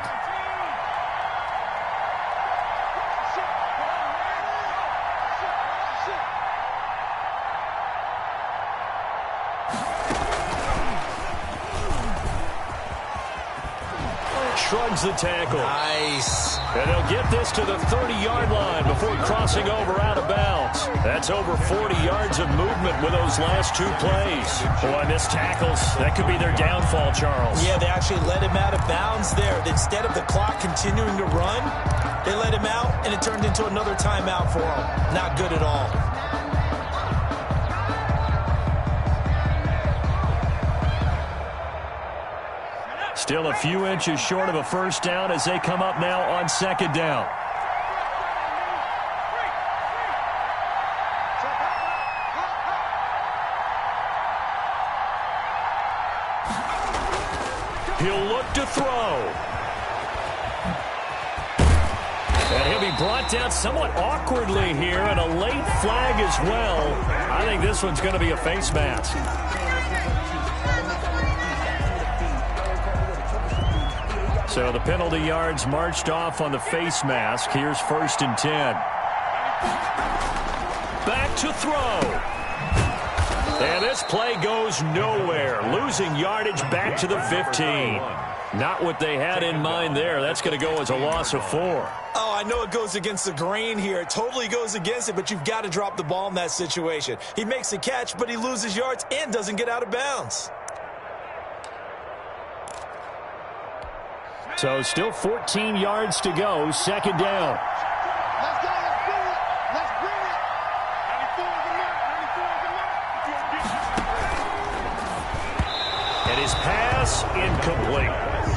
Shrugs the tackle. Nice. And they'll get this to the 30-yard line before crossing over out of bounds. That's over 40 yards of movement with those last 2 plays. Boy, missed tackles. That could be their downfall, Charles. Yeah, they actually let him out of bounds there. Instead of the clock continuing to run, they let him out, and it turned into another timeout for him. Not good at all. Still a few inches short of a first down as they come up now on second down. He'll look to throw. And he'll be brought down somewhat awkwardly here, and a late flag as well. I think this one's going to be a face mask. So the penalty yards marched off on the face mask. Here's first and 10. Back to throw. And this play goes nowhere. Losing yardage back to the 15. Not what they had in mind there. That's going to go as a loss of 4. Oh, I know it goes against the grain here. It totally goes against it, but you've got to drop the ball in that situation. He makes a catch, but he loses yards and doesn't get out of bounds. So still 14 yards to go. Second down. Let's go. Let's bring it. Let's bring it. 94 is the mark. 94 is the mark. And his pass incomplete.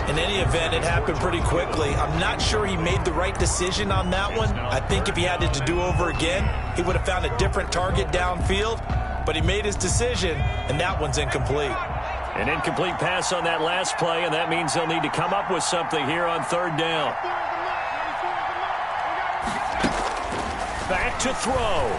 In any event, it happened pretty quickly. I'm not sure he made the right decision on that one. I think if he had it to do over again, he would have found a different target downfield. but he made his decision, and that one's incomplete. An incomplete pass on that last play, and that means they'll need to come up with something here on third down. Back to throw.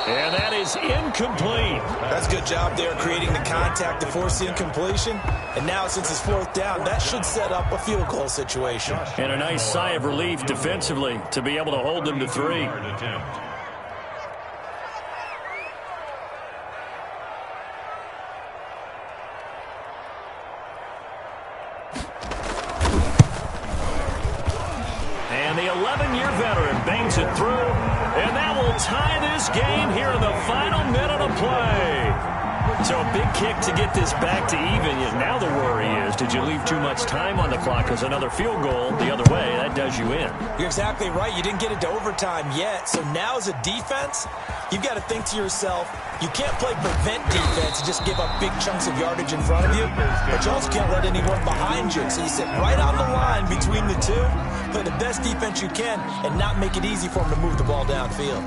And that is incomplete. That's a good job there creating the contact to force the incompletion. And now since it's fourth down, that should set up a field goal situation. And a nice sigh of relief defensively to be able to hold them to 3. And the 11-year veteran bangs it through. And that will tie this game here in the final minute of play. So a big kick to get this back to even. Yet now the worry is, did you leave too much time on the clock? Because another field goal the other way, that does you in. You're exactly right. You didn't get it to overtime yet. So now as a defense, you've got to think to yourself, you can't play prevent defense and just give up big chunks of yardage in front of you. But you also can't let anyone behind you. So you sit right on the line between the two, play the best defense you can, and not make it easy for them to move the ball downfield.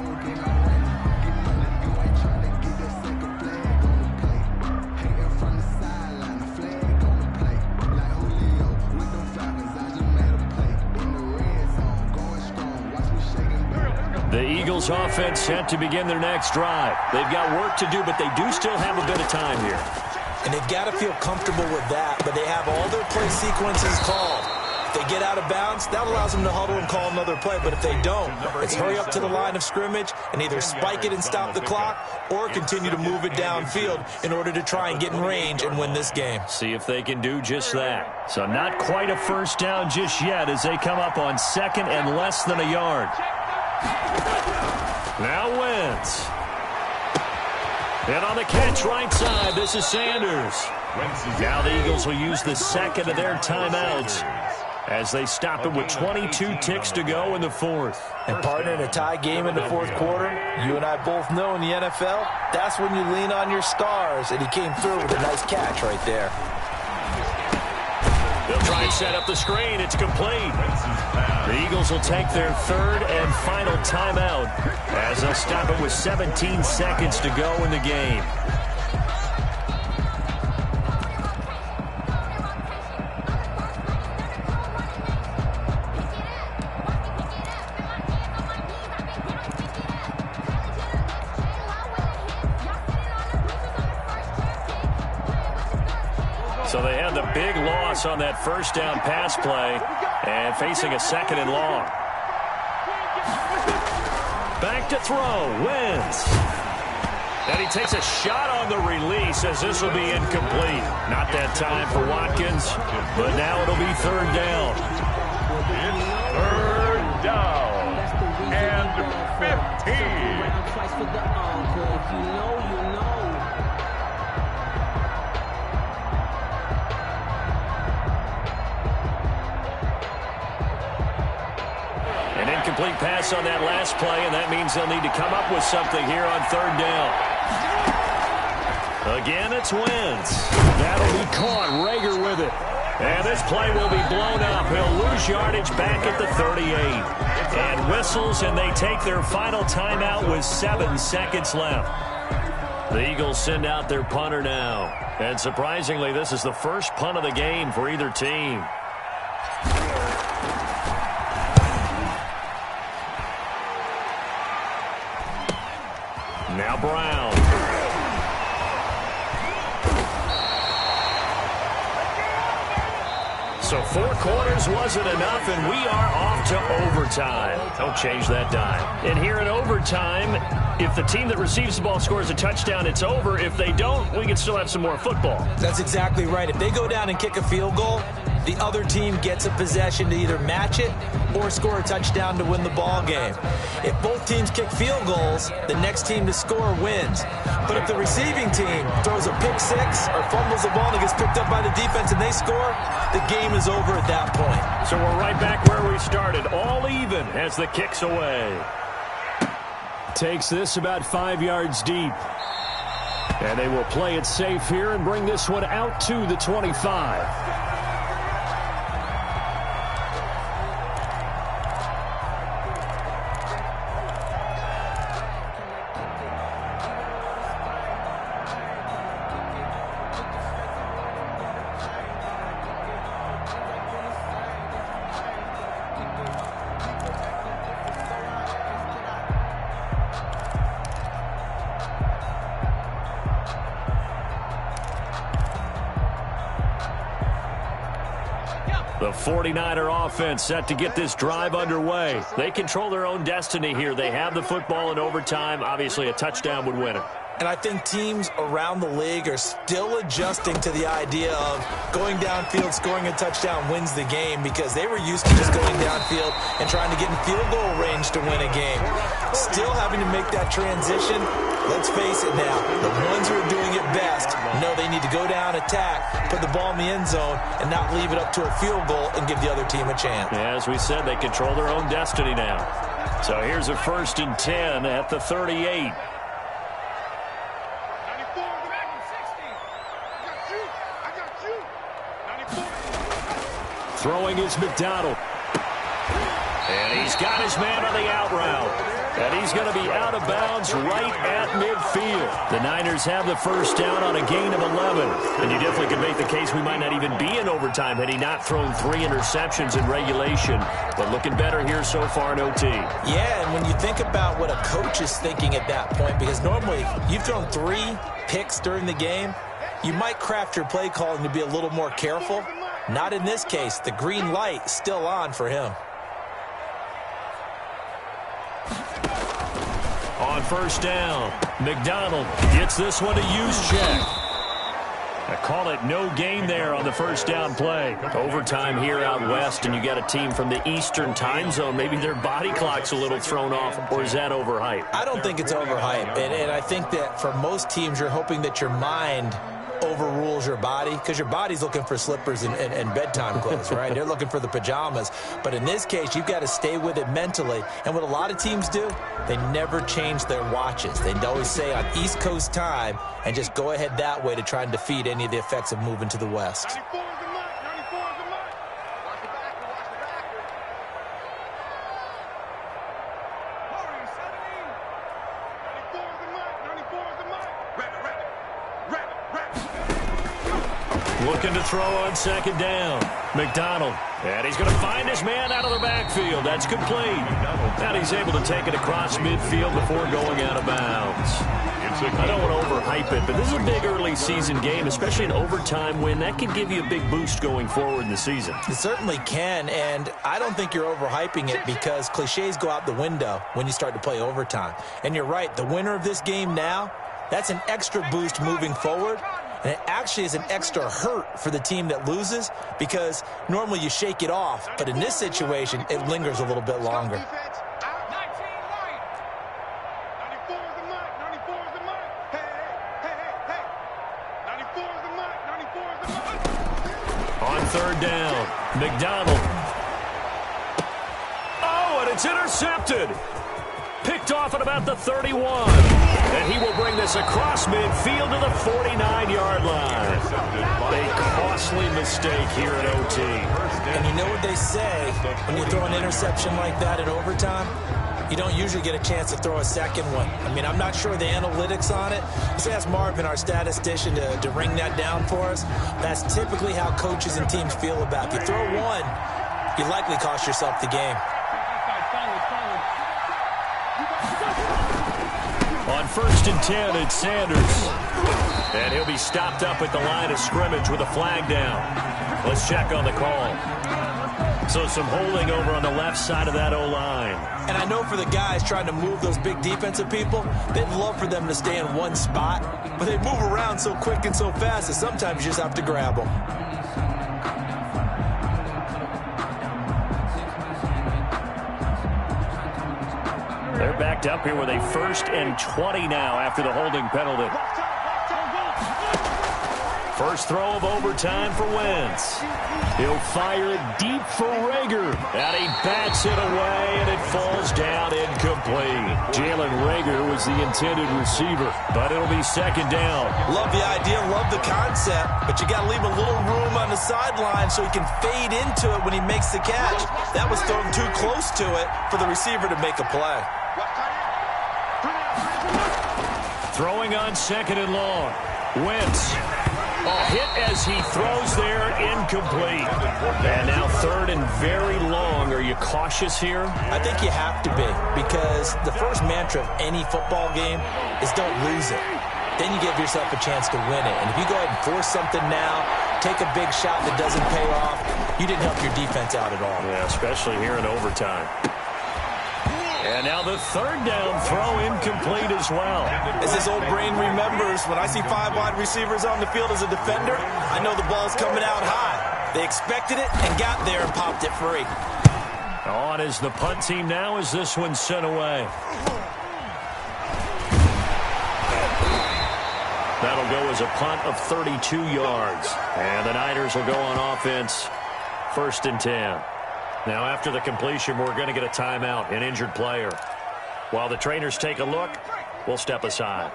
The Eagles offense set to begin their next drive. They've got work to do, but they do still have a bit of time here. And they've got to feel comfortable with that, but they have all their play sequences called. If they get out of bounds, that allows them to huddle and call another play. But if they don't, it's hurry up to the line of scrimmage and either spike it and stop the clock or continue to move it downfield in order to try and get in range and win this game. See if they can do just that. So not quite a first down just yet as they come up on second and less than a yard. Now Wentz. And on the catch right side, this is Sanders. Now the Eagles will use the second of their timeouts as they stop it with 22 ticks to go in the fourth. And partner, in a tie game in the fourth quarter, you and I both know in the NFL, that's when you lean on your stars, and he came through with a nice catch right there. They'll try and set up the screen. It's complete. The Eagles will take their third and final timeout as they'll stop it with 17 seconds to go in the game. So they had the big loss on that first down pass play and facing a second and long. Back to throw, Wentz. And he takes a shot on the release as this will be incomplete. Not that time for Watkins, but now it'll be third down. Third down and 15. An incomplete pass on that last play, and that means they'll need to come up with something here on third down. Again, it's Wentz. That'll be caught. Rager with it. And this play will be blown up. He'll lose yardage back at the 38. And whistles, and they take their final timeout with 7 seconds left. The Eagles send out their punter now. And surprisingly, this is the first punt of the game for either team. Now Brown. So 4 quarters wasn't enough, and we are off to overtime. Don't change that dime. And here in overtime, if the team that receives the ball scores a touchdown, it's over. If they don't, we can still have some more football. That's exactly right. If they go down and kick a field goal, the other team gets a possession to either match it or score a touchdown to win the ball game. If both teams kick field goals, the next team to score wins. But if the receiving team throws a pick six or fumbles the ball and it gets picked up by the defense and they score, the game is over at that point. So we're right back where we started, all even as the kick's away. Takes this about 5 yards deep. And they will play it safe here and bring this one out to the 25. The 49er offense set to get this drive underway. They control their own destiny here. They have the football in overtime. Obviously, a touchdown would win it. And I think teams around the league are still adjusting to the idea of going downfield, scoring a touchdown wins the game, because they were used to just going downfield and trying to get in field goal range to win a game. Still having to make that transition. Let's face it now, the ones who are doing it best know they need to go down, attack, put the ball in the end zone, and not leave it up to a field goal and give the other team a chance. Yeah, as we said, they control their own destiny now. So here's a 1st and 10 at the 38. Throwing is McDonald. And he's got his man on the out route. And he's going to be out of bounds right at midfield. The Niners have the first down on a gain of 11. And you definitely could make the case we might not even be in overtime had he not thrown 3 interceptions in regulation. But looking better here so far in OT. Yeah, and when you think about what a coach is thinking at that point, because normally you've thrown 3 picks during the game, you might craft your play calling to be a little more careful. Not in this case. The green light is still on for him. On first down, McDonald gets this one to use check. I call it no gain there on the first down play. Overtime here out west, and you got a team from the Eastern time zone. Maybe their body clock's a little thrown off, or is that overhyped? I don't think it's overhyped, and I think that for most teams, you're hoping that your mind overrules your body, because your body's looking for slippers and bedtime clothes, right? They're looking for the pajamas. But in this case, you've got to stay with it mentally. And what a lot of teams do, they never change their watches. They always say on East Coast time and just go ahead that way to try and defeat any of the effects of moving to the West. 94 is the mark. 94 is the mark. Watch the back. Watch the back. Hurry, 17. 94 is the mark. 94 is the mark. Rabbit. Looking to throw on second down. McDonald. And he's going to find his man out of the backfield. That's complete. And he's able to take it across midfield before going out of bounds. I don't want to overhype it, but this is a big early season game, especially an overtime win. That can give you a big boost going forward in the season. It certainly can, and I don't think you're overhyping it, because cliches go out the window when you start to play overtime. And you're right, the winner of this game now, that's an extra boost moving forward. And it actually is an extra hurt for the team that loses, because normally you shake it off. But in this situation, it lingers a little bit longer. 19 right. 94 is the mark. 94 is the mark. Hey. 94 is the mark. 94 is the mark. On third down, McDonald. Oh, and it's intercepted. Picked off at about the 31. And he will bring this across midfield to the 49-yard line. A costly mistake here at OT. And you know what they say, when you throw an interception like that in overtime, you don't usually get a chance to throw a second one. I mean, I'm not sure the analytics on it. Let's ask Marvin, our statistician, to ring that down for us. That's typically how coaches and teams feel about it. If you throw one, you likely cost yourself the game. On 1st and 10, it's Sanders. And he'll be stopped up at the line of scrimmage with a flag down. Let's check on the call. So some holding over on the left side of that O-line. And I know for the guys trying to move those big defensive people, they'd love for them to stay in one spot. But they move around so quick and so fast that sometimes you just have to grab them. They're backed up here with a 1st and 20 now after the holding penalty. First throw of overtime for Wentz. He'll fire it deep for Reagor. And he bats it away, and it falls down incomplete. Jalen Reagor was the intended receiver, but it'll be second down. Love the idea, love the concept, but you got to leave a little room on the sideline so he can fade into it when he makes the catch. That was thrown too close to it for the receiver to make a play. Throwing on second and long. Wentz. A hit as he throws there, incomplete. And now 3rd and very long. Are you cautious here? I think you have to be, because the first mantra of any football game is don't lose it. Then you give yourself a chance to win it. And if you go ahead and force something now, take a big shot that doesn't pay off. You didn't help your defense out at all. Yeah, especially here in overtime. And now the third down throw incomplete as well. As his old brain remembers, when I see 5 wide receivers on the field as a defender, I know the ball's coming out high. They expected it and got there and popped it free. On is the punt team now as this one's sent away. That'll go as a punt of 32 yards. And the Niners will go on offense, 1st and 10. Now, after the completion, we're going to get a timeout, an injured player. While the trainers take a look, we'll step aside.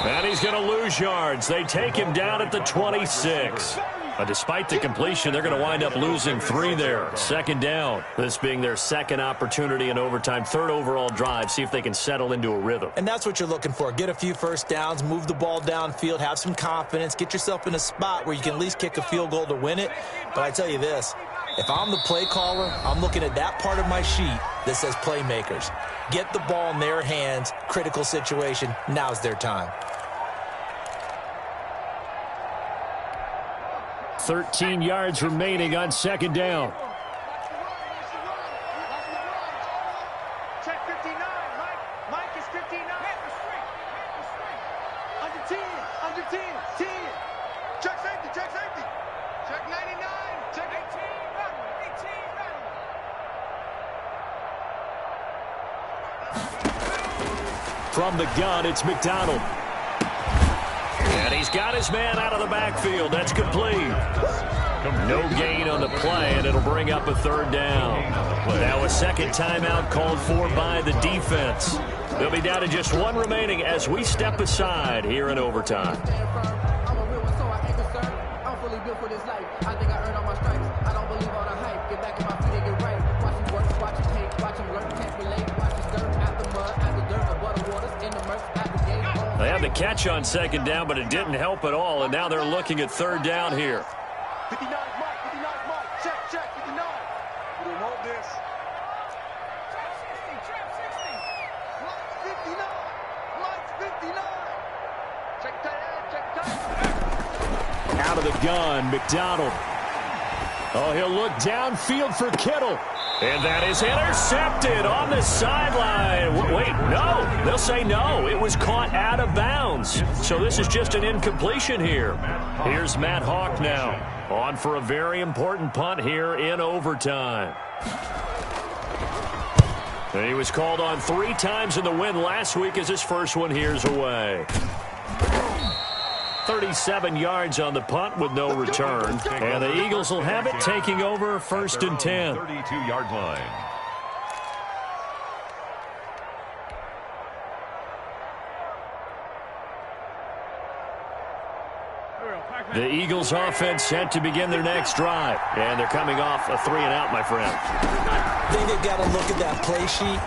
And he's going to lose yards. They take him down at the 26. Despite the completion, they're going to wind up losing 3 there. 2nd down. This being their 2nd opportunity in overtime, 3rd overall drive. See if they can settle into a rhythm. And that's what you're looking for. Get a few first downs, move the ball downfield, have some confidence, get yourself in a spot where you can at least kick a field goal to win it. But I tell you this, if I'm the play caller, I'm looking at that part of my sheet that says playmakers. Get the ball in their hands, critical situation, now's their time. 13 yards remaining on 2nd down. Check 59, Mike. Mike is 59. Under 10, under 10, 10. Check safety, check safety. Check 99, check 18, From the gun, it's McDonald. And he's got his man out of the backfield. That's complete. No gain on the play, and it'll bring up a 3rd down. Now a 2nd timeout called for by the defense. They'll be down to just 1 remaining as we step aside here in overtime. They had the catch on 2nd down, but it didn't help at all, and now they're looking at 3rd down here. 59 Mike, 59 Mike. Check, 59. We don't hold this. Check 60. Mike's 59. Check tight end, Out of the gun, McDonald. Oh, he'll look downfield for Kittle. And that is intercepted on the sideline. Wait, no. They'll say no. It was caught out of bounds. So this is just an incompletion here. Here's Matt Hawk now. On for a very important punt here in overtime. And he was called on 3 times in the win last week as his first one here's away. 37 yards on the punt with no return. And the Eagles will have it, taking over 1st and 10. 32-yard line. The Eagles offense set to begin their next drive. And they're coming off a 3-and-out, my friend. I think they've got to look at that play sheet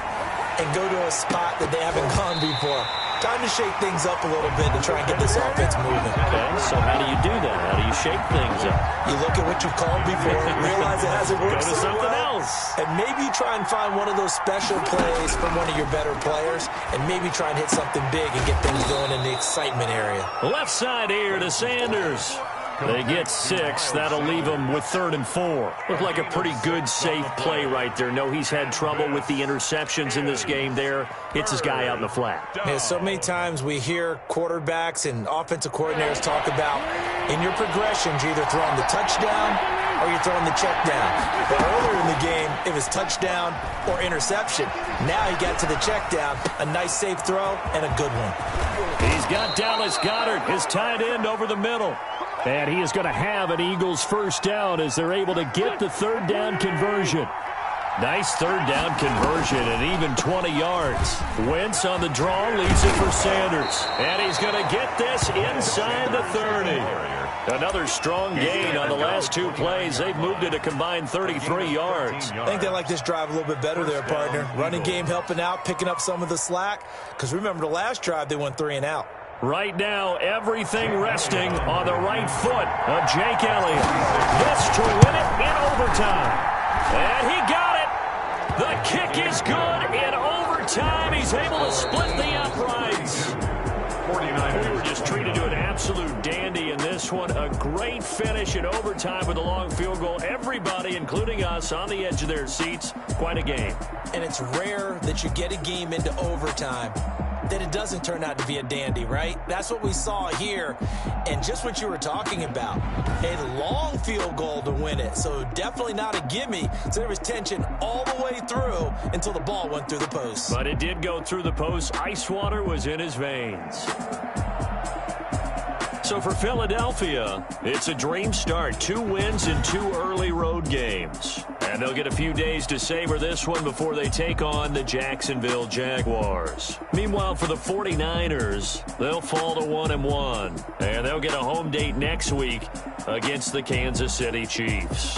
and go to a spot that they haven't gone before. Time to shake things up a little bit to try and get this offense moving. Okay, so how do you do that? How do you shake things up? You look at what you've called before, realize it hasn't worked Go to so something well, else. and maybe try and find one of those special plays from one of your better players, and maybe try and hit something big and get things going in the excitement area. Left side here to Sanders. They get 6. That'll leave them with 3rd and 4. Looked like a pretty good, safe play right there. No, he's had trouble with the interceptions in this game there. Hits his guy out in the flat. Yeah, so many times we hear quarterbacks and offensive coordinators talk about in your progressions, you're either throwing the touchdown or you're throwing the check down. But earlier in the game, it was touchdown or interception. Now he got to the check down, a nice safe throw, and a good one. He's got Dallas Goedert, his tight end, over the middle. And he is going to have an Eagles 1st down as they're able to get the 3rd down conversion. Nice 3rd down conversion and even 20 yards. Wentz on the draw leaves it for Sanders. And he's going to get this inside the 30. Another strong gain on the last 2 plays. They've moved it a combined 33 yards. I think they like this drive a little bit better there, partner. Running game helping out, picking up some of the slack. Because remember, the last drive they went 3-and-out. Right now, everything resting on the right foot of Jake Elliott. This to win it in overtime. And he got it. kick is good in overtime. He's able to split the uprights. 49ers. We were just treated to an absolute dandy in this one. A great finish in overtime with a long field goal. Everybody, including us, on the edge of their seats. Quite a game. And it's rare that you get a game into overtime that it doesn't turn out to be a dandy, right? That's what we saw here. And just what you were talking about, a long field goal to win it. So definitely not a gimme. So there was tension all the way through until the ball went through the post. But it did go through the post. Ice water was in his veins. So for Philadelphia, it's a dream start. 2 wins in 2 early road games. And they'll get a few days to savor this one before they take on the Jacksonville Jaguars. Meanwhile, for the 49ers, they'll fall to 1-1. And they'll get a home date next week against the Kansas City Chiefs.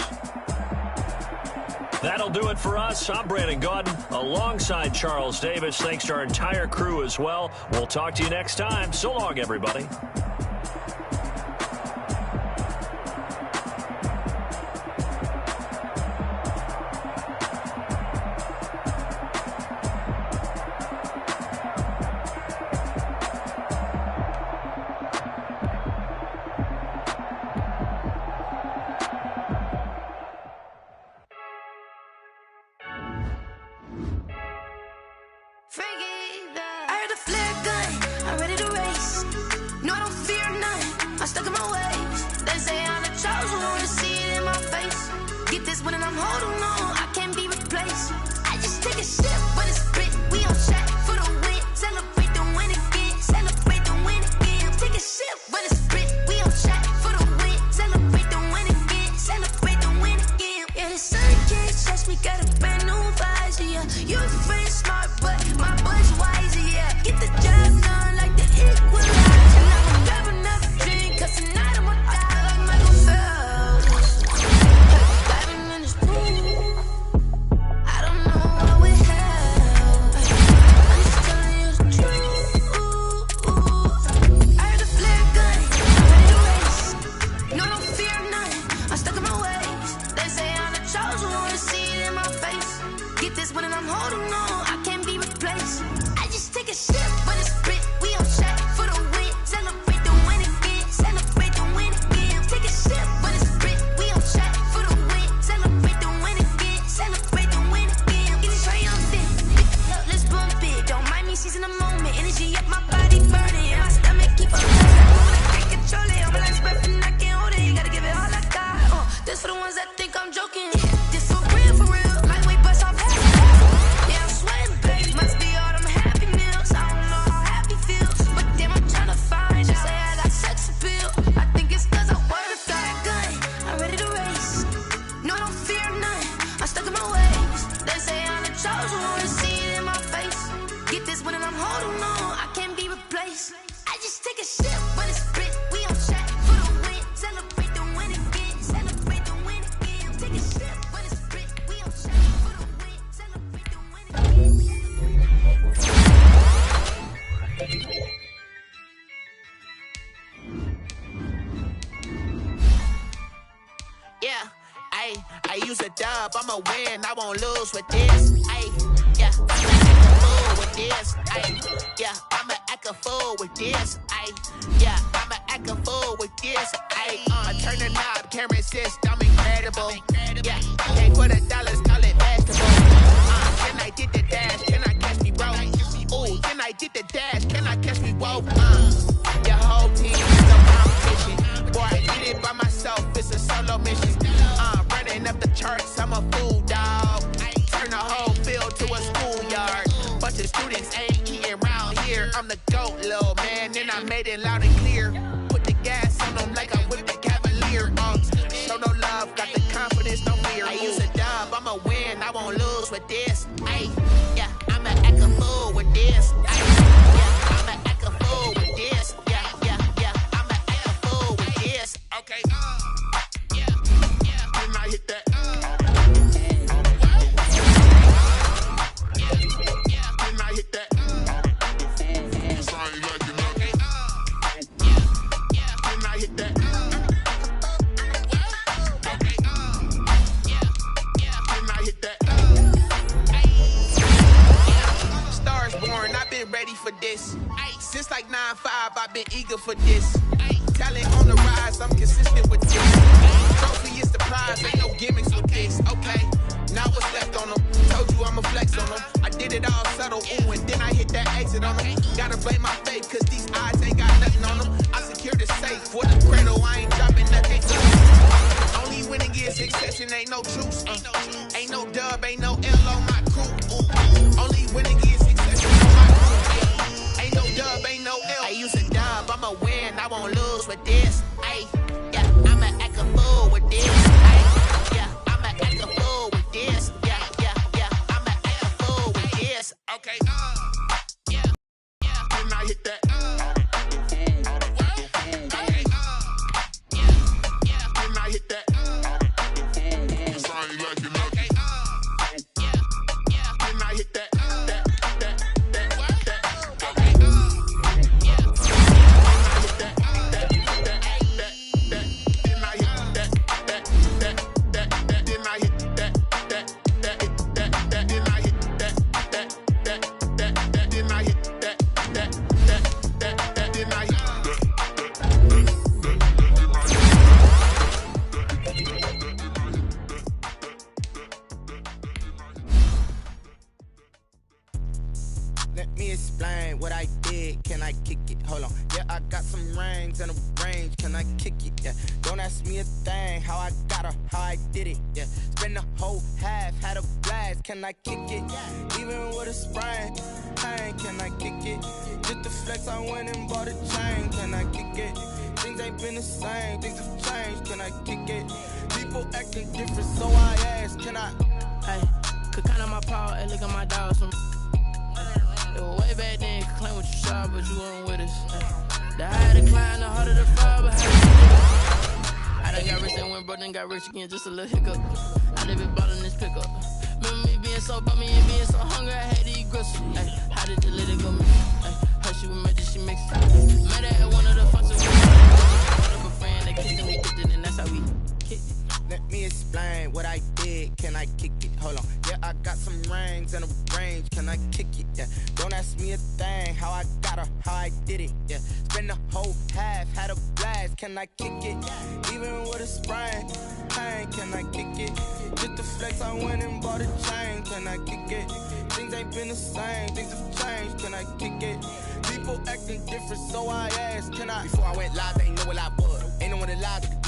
That'll do it for us. I'm Brandon Gaudin alongside Charles Davis. Thanks to our entire crew as well. We'll talk to you next time. So long, everybody. I heard a flare gun, I'm ready to race. No, I don't fear none, I'm stuck in my ways. They say I'm the chosen one, to see it in my face. Get this one and I'm holding on, I can't be replaced. I just take a sip, but it's split, we on shot for the win. Celebrate the win again, celebrate the win again. Take a sip, but it's split, we on shot for the win. Celebrate the win again, celebrate the win again. Yeah, the sun can't touch me, got a brand new visor, yeah. You friend smart, but my bud's wiser, yeah. Get the job done like the equalizer. And I'ma grab another drink, cause tonight I'ma die like Michael Phelps. Diving in this pool, I don't know what we have. I'm just telling you the truth. I heard a flare gun, I'm ready to race. No, I don't fear none, I'm stuck in my ways. They say I'm the chosen one, to see it in my face. Get this one and I'm holding on, I can't be replaced. I just take a sip, but it's split, we on shot for the win. Celebrate the win again, celebrate the win again. Take a sip, but it's split, we on shot for the win. Celebrate the win again, celebrate the win again. Get it triumphant, let's bump it. Don't mind me seizing the moment, energy up my body burning. My stomach keep on pressing, I can't control it. I'm like breath and I can't hold it. You gotta give it all I got. This for the ones that think I'm joking. This for real, lightweight bust off head. Yeah, I'm sweating, babe. Must be all them happy meals. I don't know how happy feels, but damn, I'm tryna find you. Say I got sex appeal. I think it's cause I work a fire gun. I'm ready to race. No, I don't fear none. I'm stuck in my ways. They say I'm the chosen one, to see it in my face. Get this one and I'm holding on, I can't be replaced. I just take a sip, but it's split. We on shot for the win. Celebrate the win again. Celebrate the win again. Take a sip, but it's split. We on shot for the win. Celebrate the win again. Yeah, I use a dub, I'ma win, I won't lose with this. Yeah, I'ma act a fool with this. Yeah, I'ma act a fool with this. Yeah, I'ma act a fool with this. I turn the knob, can't resist, I'm incredible. Yeah, pay for the dollars, call it basketball. Can I get the dash? Can I catch me, bro? Ooh, can I get the dash? Can I catch me, whoa? Your whole team is a competition. Boy, I did it by myself, it's a solo mission. Running up the charts, I'm a fool, dog. Turn the whole field to a schoolyard. Bunch of students ain't eating round here. I'm the GOAT, little man, and I made it loud and clear. Put the gas on them like I whipped the Cavalier. Show no love, got the confidence, no fear. I use a dub, I'ma win, I won't lose with this. Yeah, I'ma act a fool with this. Yeah, I'ma act a fool with this. Yeah, I'ma act a fool with this. Okay, yeah, then I hit that. Then I hit that. Sorry, like you know. Then I hit that. Then I hit that. been ready for this. Ay, since like 9-5, I've been eager for this. Ay, talent on the rise, I'm consistent with this. Ay, trophy is the prize, ain't no gimmicks with this. Okay, now what's left on them? Told you I'ma flex on them. I did it all subtle, ooh, and then I hit that exit on them. Gotta blame my faith, cause these eyes ain't got nothing on them. I secured the safe for the cradle, I ain't dropping nothing. Only winning is success and ain't no truce. Ain't no dub, ain't no L on my crew. Only winning is success and on my crew. Ain't no dub, ain't no L. I use a dub, I'ma win, I won't lose with this. Ay, yeah, I'ma act a fool with this. Ay, yeah, I'ma act a fool with this. Yeah, I'ma act a fool with this. Okay, yeah, then I hit that. Let me explain what I did. Can I kick it? Hold on. Yeah, I got some rings and a range. Can I kick it? Yeah. Don't ask me a thing. How I got her, how I did it. Yeah. Spend the whole half, had a blast. Can I kick it? Even with a sprain. Pain, can I kick it? Just the flex, I went and bought a chain. Can I kick it? Things ain't been the same. Things have changed. Can I kick it? People acting different, so I ask. Can I? Hey, could count on my power and look at my dogs from. It was way back then, could claim what you saw, but you weren't with us. The higher the climb, the harder the fall, but I done got rich and went broke, then got rich again, just a little hiccup. I live it bought in this pickup. Remember me being so bummy and being so hungry, I had to eat gristle. Ay, how did the lady go me? Her she was magic, she mixed it. Met her at one of the functions. One of a friend that kissed and we dipped it, and that's how we kicked it. Let me explain what I did. Can I kick it? Hold on. Yeah, I got some rings and a range. Can I kick it? Yeah. Don't ask me a thing. How I got her, how I did it. Yeah. Spend the whole half, had a blast. Can I kick it? Even with a sprain. Pain, can I kick it? Just the flex, I went and bought a chain. Can I kick it? Things ain't been the same. Things have changed. Can I kick it? People acting different, so I ask. Can I? Before I went live, they ain't know what I was. Ain't no one alive.